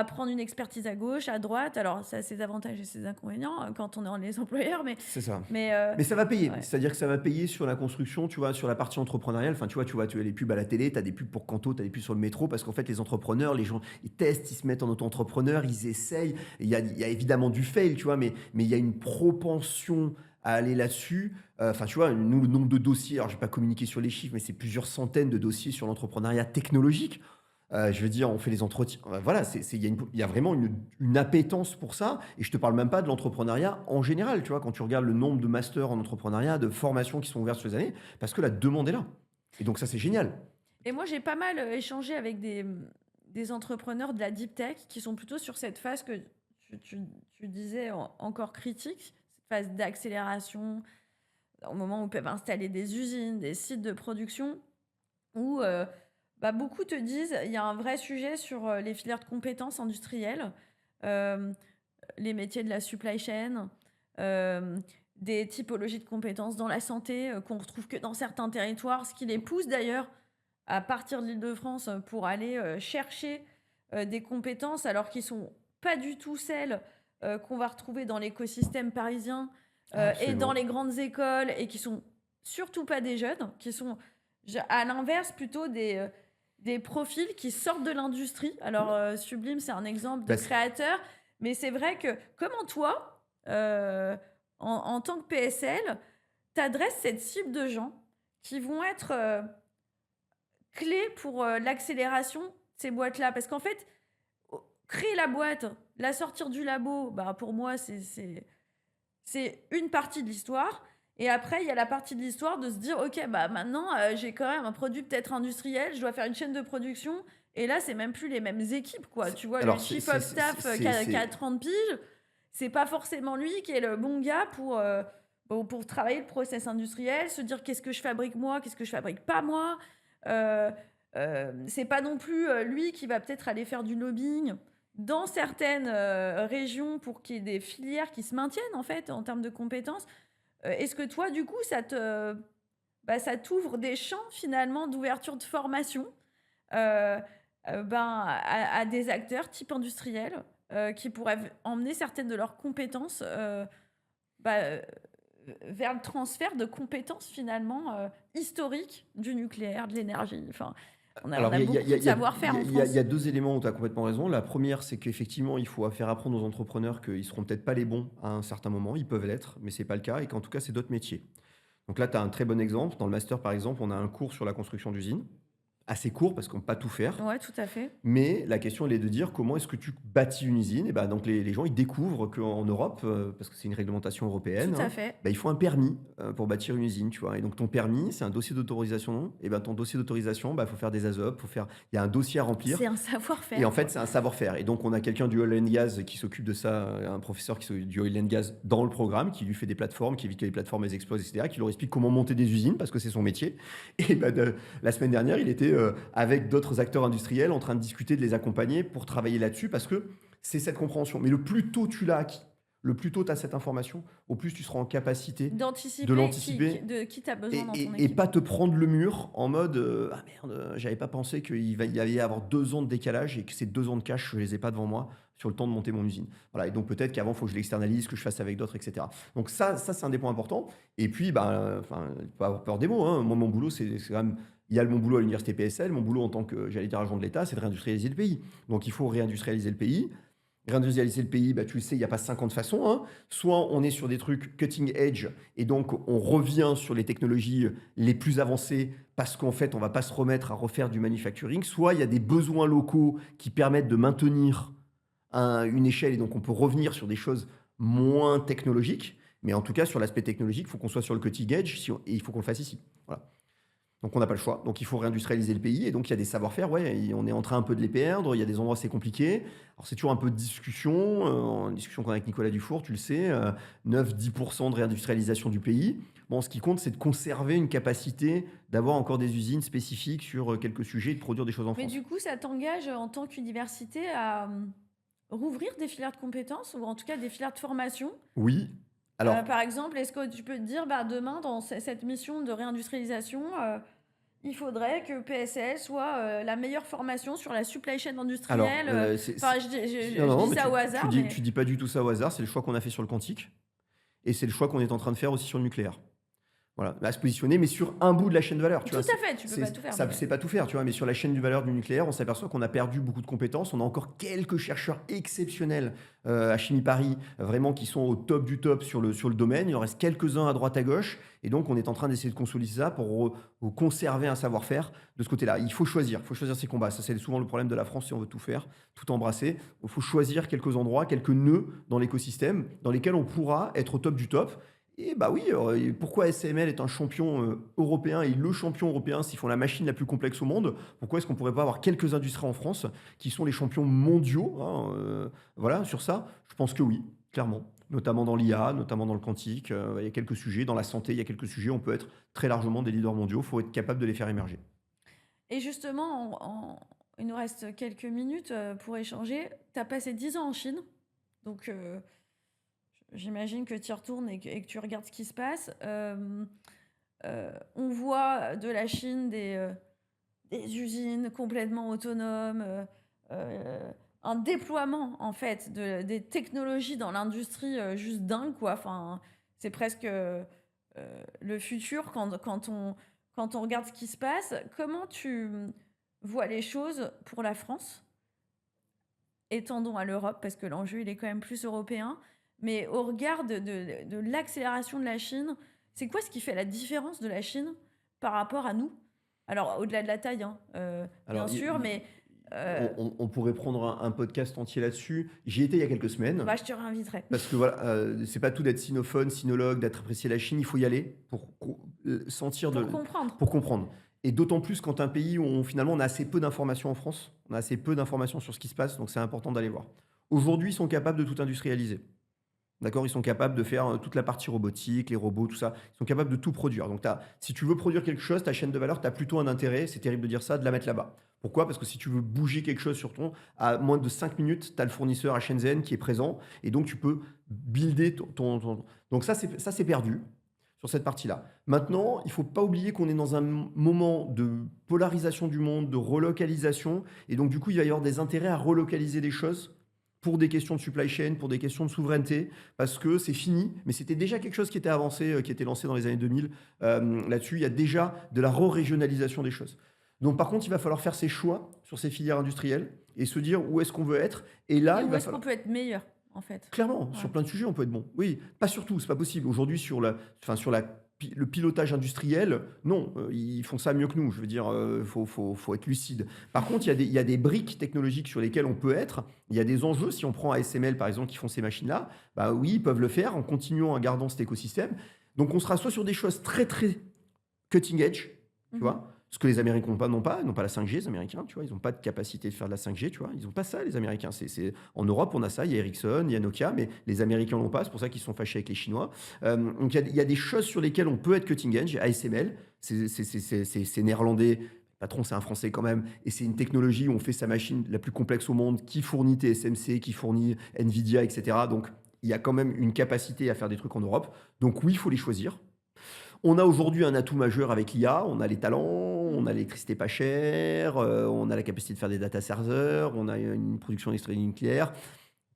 prendre une expertise à gauche, à droite. Alors, ça a ses avantages et ses inconvénients quand on est les employeurs, C'est ça. mais Mais ça va payer. ouais. C'est-à-dire que ça va payer sur la construction, tu vois, sur la partie entrepreneuriale. Enfin, tu vois les pubs à la télé, tu as des pubs pour Kanto, tu as des pubs sur le métro, parce qu'en fait, les entrepreneurs, les gens, ils testent, ils se mettent en auto-entrepreneur, ils essayent. Il y a évidemment du fail, tu vois, mais il y a une propension à aller là-dessus. Enfin, tu vois, nous, le nombre de dossiers, alors je vais pas communiquer sur les chiffres, mais c'est plusieurs centaines de dossiers sur l'entrepreneuriat technologique. Je veux dire, on fait les entretiens. Voilà, il y a vraiment une appétence pour ça. Et je te parle même pas de l'entrepreneuriat en général. Tu vois, quand tu regardes le nombre de masters en entrepreneuriat, de formations qui sont ouvertes sur les années, parce que la demande est là. Et donc ça, c'est génial. Et moi, j'ai pas mal échangé avec des entrepreneurs de la deep tech qui sont plutôt sur cette phase que tu disais encore critique, cette phase d'accélération, au moment où ils peuvent installer des usines, des sites de production, où beaucoup te disent il y a un vrai sujet sur les filières de compétences industrielles, euh, les métiers de la supply chain, euh, des typologies de compétences dans la santé qu'on retrouve que dans certains territoires, ce qui les pousse d'ailleurs à partir de l'Île-de-France pour aller chercher des compétences alors qu'ils sont pas du tout celles qu'on va retrouver dans l'écosystème parisien et dans Absolument. les grandes écoles et qui sont surtout pas des jeunes, qui sont à l'inverse plutôt des profils qui sortent de l'industrie. Alors Sublime, c'est un exemple de Bah, créateur, mais c'est vrai que comment toi, en tant que PSL, t'adresses cette cible de gens qui vont être clés pour l'accélération de ces boîtes-là. Parce qu'en fait, créer la boîte, la sortir du labo, pour moi, c'est une partie de l'histoire. Et après, il y a la partie de l'histoire de se dire, OK, maintenant, j'ai quand même un produit peut-être industriel, je dois faire une chaîne de production. Et là, c'est même plus les mêmes équipes, quoi. Tu vois, le alors, chief of staff qui a 30 piges, c'est pas forcément lui qui est le bon gars pour travailler le process industriel, se dire qu'est-ce que je fabrique moi, qu'est-ce que je fabrique pas moi. Euh, c'est pas non plus lui qui va peut-être aller faire du lobbying dans certaines régions pour qu'il y ait des filières qui se maintiennent en fait en termes de compétences. Est-ce que toi, du coup, ça t'ouvre des champs finalement d'ouverture de formation euh, à des acteurs type industriel qui pourraient emmener certaines de leurs compétences bah, euh, vers le transfert de compétences finalement historiques du nucléaire, de l'énergie. Enfin, on Alors, a beaucoup de savoir-faire en il y France. a deux éléments où tu as complètement raison. La première, c'est qu'effectivement, il faut faire apprendre aux entrepreneurs qu'ils seront peut-être pas les bons à un certain moment. Ils peuvent l'être, mais c'est pas le cas, et qu'en tout cas, c'est d'autres métiers. Donc là, tu as un très bon exemple. Dans le master, par exemple, on a un cours sur la construction d'usines, assez court parce qu'on ne peut pas tout faire. Ouais, tout à fait. Mais la question, elle est de dire comment est-ce que tu bâtis une usine. Et ben, donc les gens, ils découvrent qu'en Europe, parce que c'est une réglementation Tout européenne, à hein, fait. il faut un permis pour bâtir une usine, tu vois. Et donc ton permis, c'est un dossier d'autorisation. Et ben ton dossier d'autorisation, il faut faire des ASOP, il y a un dossier à remplir. C'est un Et savoir-faire, en fait, quoi. c'est un savoir-faire. Et donc, on a quelqu'un du oil and gas qui s'occupe de ça, un professeur qui s'occupe du oil and gas dans le programme, qui lui fait des plateformes, qui évite que les plateformes elles explosent, etc., qui leur explique comment monter des usines, parce que c'est son métier. Et la semaine dernière, il était avec d'autres acteurs industriels en train de discuter, de les accompagner pour travailler là-dessus, parce que c'est cette compréhension. Mais le plus tôt tu l'as acquis, le plus tôt tu as cette information, au plus tu seras en capacité de D'anticiper l'anticiper de qui tu as besoin dans ton et équipe. pas te prendre le mur en mode ah merde, j'avais pas pensé qu'il y allait avoir 2 ans de décalage et que ces 2 ans de cash, je les ai pas devant moi sur le temps de monter mon usine. Voilà, et donc peut-être qu'avant, il faut que je l'externalise, que je fasse avec d'autres, etc. Donc ça c'est un des points importants. Et puis, enfin, pas avoir peur des mots, hein. Moi, mon boulot, c'est quand même. Il y a mon boulot à l'université PSL, mon boulot en tant que, j'allais dire, agent de l'État, c'est de réindustrialiser le pays. Donc il faut réindustrialiser le pays. Réindustrialiser le pays, tu le sais, il n'y a pas 50 façons, hein. Soit on est sur des trucs cutting edge et donc on revient sur les technologies les plus avancées parce qu'en fait on va pas se remettre à refaire du manufacturing. Soit il y a des besoins locaux qui permettent de maintenir une échelle et donc on peut revenir sur des choses moins technologiques. Mais en tout cas, sur l'aspect technologique, il faut qu'on soit sur le cutting edge et il faut qu'on le fasse ici. Voilà. Donc on n'a pas le choix. Donc il faut réindustrialiser le pays. Et donc il y a des savoir-faire, ouais, et on est en train un peu de les perdre. Il y a des endroits c'est compliqué. Alors c'est toujours un peu de discussion. En discussion qu'on a avec Nicolas Dufour, tu le sais, 9-10% de réindustrialisation du pays. Bon, ce qui compte, c'est de conserver une capacité d'avoir encore des usines spécifiques sur quelques sujets et de produire des choses en Mais France. du coup, ça t'engage en tant qu'université à rouvrir des filières de compétences ou en tout cas des filières de formation. Oui. Alors, Par exemple, est-ce que tu peux te dire, demain, dans cette mission de réindustrialisation, il faudrait que PSL soit la meilleure formation sur la supply chain Alors, industrielle. c'est Enfin, non, je non, dis mais ça au tu hasard, dis mais pas du tout ça au hasard, c'est le choix qu'on a fait sur le quantique et c'est le choix qu'on est en train de faire aussi sur le nucléaire. Voilà, à se positionner, mais sur un bout de la chaîne de valeur, tu tout vois. à fait, tu peux pas tout faire. Ça, Mais c'est pas tout faire, tu vois, mais sur la chaîne de valeur du nucléaire, on s'aperçoit qu'on a perdu beaucoup de compétences. On a encore quelques chercheurs exceptionnels à Chimie Paris, vraiment qui sont au top du top sur le domaine. Il en reste quelques-uns à droite à gauche, et donc on est en train d'essayer de consolider ça pour conserver un savoir-faire de ce côté-là. Il faut choisir ses combats. Ça, c'est souvent le problème de la France si on veut tout faire, tout embrasser. Il faut choisir quelques endroits, quelques nœuds dans l'écosystème dans lesquels on pourra être au top du top. Et bah oui, pourquoi SML est un champion européen et le champion européen s'ils font la machine la plus complexe au monde? Pourquoi est-ce qu'on pourrait pas avoir quelques industries en France qui sont les champions mondiaux hein, voilà, sur ça? Je pense que oui, clairement. Notamment dans l'IA, notamment dans le quantique. Il y a quelques sujets. Dans la santé, il y a quelques sujets. On peut être très largement des leaders mondiaux. Il faut être capable de les faire émerger. et justement, il nous reste quelques minutes pour échanger. Tu as passé 10 ans en Chine, donc j'imagine que tu y retournes et que tu regardes ce qui se passe. On voit de la Chine des usines complètement autonomes, un déploiement en fait des technologies dans l'industrie juste dingue quoi. Enfin, c'est presque le futur quand on regarde ce qui se passe. Comment tu vois les choses pour la France? Étendons à l'Europe parce que l'enjeu il est quand même plus européen. Mais au regard de l'accélération de la Chine, c'est quoi ce qui fait la différence de la Chine par rapport à nous? Alors, au-delà de la taille, hein, bien Alors, sûr, mais on pourrait prendre un podcast entier là-dessus. J'y étais il y a quelques semaines. bah, je te réinviterai. Parce que voilà, c'est pas tout d'être sinophone, sinologue, d'être apprécié la Chine, il faut y aller pour sentir Pour comprendre. pour comprendre. Et d'autant plus quand un pays où finalement on a assez peu d'informations en France, on a assez peu d'informations sur ce qui se passe, donc c'est important d'aller voir. Aujourd'hui, ils sont capables de tout industrialiser. D'accord? Ils sont capables de faire toute la partie robotique, les robots, tout ça. Ils sont capables de tout produire. Donc, si tu veux produire quelque chose, ta chaîne de valeur, tu as plutôt un intérêt, c'est terrible de dire ça, de la mettre là-bas. Pourquoi? Parce que si tu veux bouger quelque chose à moins de 5 minutes, tu as le fournisseur à Shenzhen qui est présent et donc tu peux builder Donc, ça, c'est perdu sur cette partie-là. Maintenant, il ne faut pas oublier qu'on est dans un moment de polarisation du monde, de relocalisation. Et donc, du coup, il va y avoir des intérêts à relocaliser des choses pour des questions de supply chain, pour des questions de souveraineté, parce que c'est fini, mais c'était déjà quelque chose qui était avancé, qui était lancé dans les années 2000. Là-dessus, il y a déjà de la re-régionalisation des choses. Donc par contre, il va falloir faire ses choix sur ces filières industrielles et se dire où est-ce qu'on veut être. Et là, Et il où va est-ce qu'on falloir... peut être meilleur, en fait? Clairement, Ouais. sur plein de sujets, on peut être bon. Oui, pas sur tout, c'est pas possible. Aujourd'hui, le pilotage industriel, non, ils font ça mieux que nous. Je veux dire, faut être lucide. Par contre, il y a des briques technologiques sur lesquelles on peut être. Il y a des enjeux. Si on prend ASML, par exemple, qui font ces machines-là, bah oui, ils peuvent le faire en continuant à garder cet écosystème. Donc, on sera soit sur des choses très, très cutting edge, tu Mhm. vois, ce que les Américains n'ont pas. Ils n'ont pas la 5G, les Américains, tu vois. Ils n'ont pas de capacité de faire de la 5G, tu vois. Ils n'ont pas ça, les Américains. En Europe, on a ça. Il y a Ericsson, il y a Nokia, mais les Américains l'ont pas. C'est pour ça qu'ils sont fâchés avec les Chinois. Donc, il y a des choses sur lesquelles on peut être cutting edge. ASML, c'est néerlandais. Le patron, c'est un Français quand même. Et c'est une technologie où on fait sa machine la plus complexe au monde, qui fournit TSMC, qui fournit Nvidia, etc. Donc, il y a quand même une capacité à faire des trucs en Europe. Donc, oui, il faut les choisir. On a aujourd'hui un atout majeur avec l'IA, on a les talents, on a l'électricité pas chère, on a la capacité de faire des data centers, on a une production d'énergie nucléaire,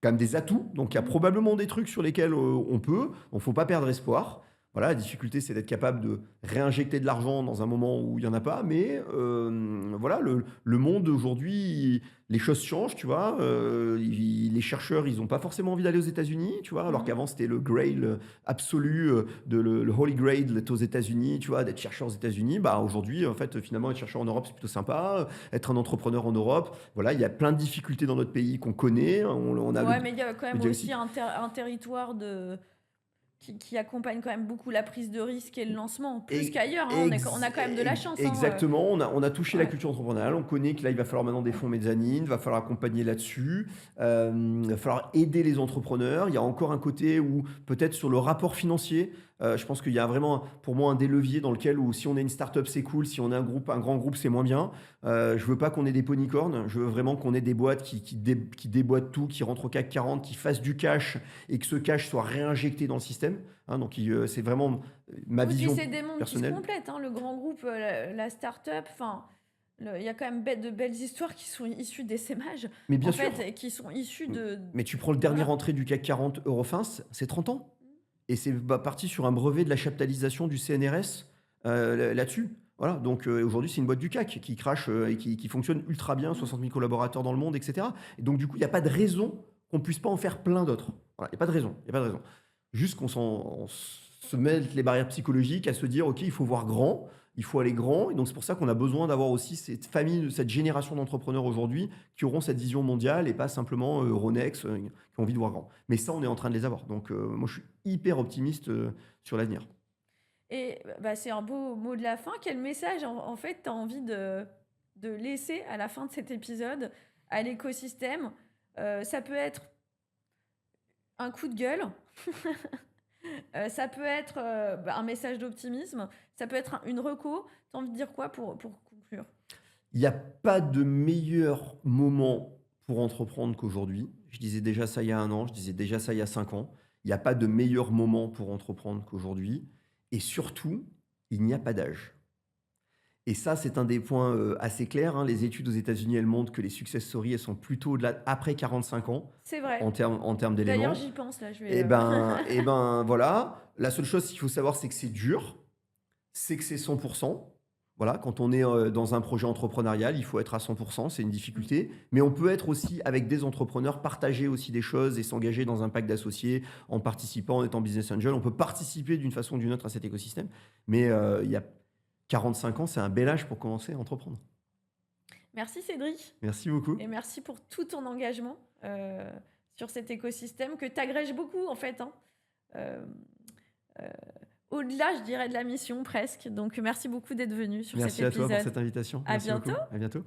quand même des atouts. Donc il y a probablement des trucs sur lesquels on peut, il ne faut pas perdre espoir. Voilà, la difficulté, c'est d'être capable de réinjecter de l'argent dans un moment où il n'y en a pas. Mais voilà, le monde aujourd'hui, les choses changent, tu vois. Les chercheurs, ils n'ont pas forcément envie d'aller aux États-Unis, tu vois, alors Mhm. qu'avant, c'était le grail absolu, le holy grail d'être aux États-Unis, tu vois, d'être chercheur aux États-Unis. Bah, aujourd'hui, en fait, finalement, être chercheur en Europe, c'est plutôt sympa. Être un entrepreneur en Europe, voilà, il y a plein de difficultés dans notre pays qu'on connaît. On a Ouais, mais il y a quand le même aussi diagnostic. un territoire qui accompagne quand même beaucoup la prise de risque et le lancement, plus Et- qu'ailleurs, hein. On a quand même de la chance, hein. Exactement, on a touché la Ouais. culture entrepreneuriale, on connaît que là il va falloir maintenant des fonds mezzanine, il va falloir accompagner là-dessus, il va falloir aider les entrepreneurs. Il y a encore un côté où peut-être sur le rapport financier, Je pense qu'il y a vraiment, pour moi, un des leviers dans lequel où si on est une start-up, c'est cool, si on est un grand groupe, c'est moins bien. Je veux pas qu'on ait des ponicornes, je veux vraiment qu'on ait des boîtes qui déboîtent tout, qui rentrent au CAC 40, qui fassent du cash et que ce cash soit réinjecté dans le système, hein. Donc c'est vraiment ma Oui, puis vision c'est des mondes qui se personnelle. complètent, hein, le grand groupe, la start-up, enfin, il y a quand même de belles histoires qui sont issues d'essaimages, Mais bien en fait, sûr, et qui sont issues de... mais tu prends le dernier Voilà. entrée du CAC 40 Eurofins, c'est 30 ans. Et c'est parti sur un brevet de la chaptalisation du CNRS là-dessus. Voilà, donc aujourd'hui, c'est une boîte du CAC qui crache et qui fonctionne ultra bien, Mm. 60 000 collaborateurs dans le monde, etc. Et donc, du coup, il n'y a pas de raison qu'on ne puisse pas en faire plein d'autres. Voilà, il n'y a pas de raison. Il y a pas de raison. Juste on se mette les barrières psychologiques à se dire, OK, il faut voir grand, il faut aller grand. Et donc, c'est pour ça qu'on a besoin d'avoir aussi cette famille, cette génération d'entrepreneurs aujourd'hui qui auront cette vision mondiale et pas simplement Euronext qui ont envie de voir grand. Mais ça, on est en train de les avoir. Donc, moi, je suis hyper optimiste sur l'avenir. Et bah, c'est un beau mot de la fin. Quel message, en fait, tu as envie de laisser à la fin de cet épisode à l'écosystème? Ça peut être un coup de gueule, ça peut être bah, un message d'optimisme, ça peut être une reco. Tu as envie de dire quoi pour conclure? Il n'y a pas de meilleur moment pour entreprendre qu'aujourd'hui. Je disais déjà ça il y a 1 an, je disais déjà ça il y a 5 ans. Il n'y a pas de meilleur moment pour entreprendre qu'aujourd'hui. Et surtout, il n'y a pas d'âge. Et ça, c'est un des points assez clairs, hein. Les études aux États-Unis, elles montrent que les success stories, elles sont plutôt après 45 ans C'est vrai. en termes D'ailleurs, d'éléments. j'y pense, là, je vais... Et ben voilà. La seule chose qu'il faut savoir, c'est que c'est dur, c'est que c'est 100%. Voilà, quand on est dans un projet entrepreneurial, il faut être à 100%, c'est une difficulté. Mais on peut être aussi avec des entrepreneurs, partager aussi des choses et s'engager dans un pacte d'associés en participant, en étant business angel. On peut participer d'une façon ou d'une autre à cet écosystème. Mais il y a 45 ans, c'est un bel âge pour commencer à entreprendre. Merci Cédric, Merci beaucoup. et merci pour tout ton engagement sur cet écosystème que tu agrèges beaucoup, en fait, hein. Euh, euh, Au-delà, je dirais, de la mission presque. Donc, merci beaucoup d'être venu sur cet Merci à toi pour épisode. cette invitation. À Merci beaucoup. bientôt. À bientôt.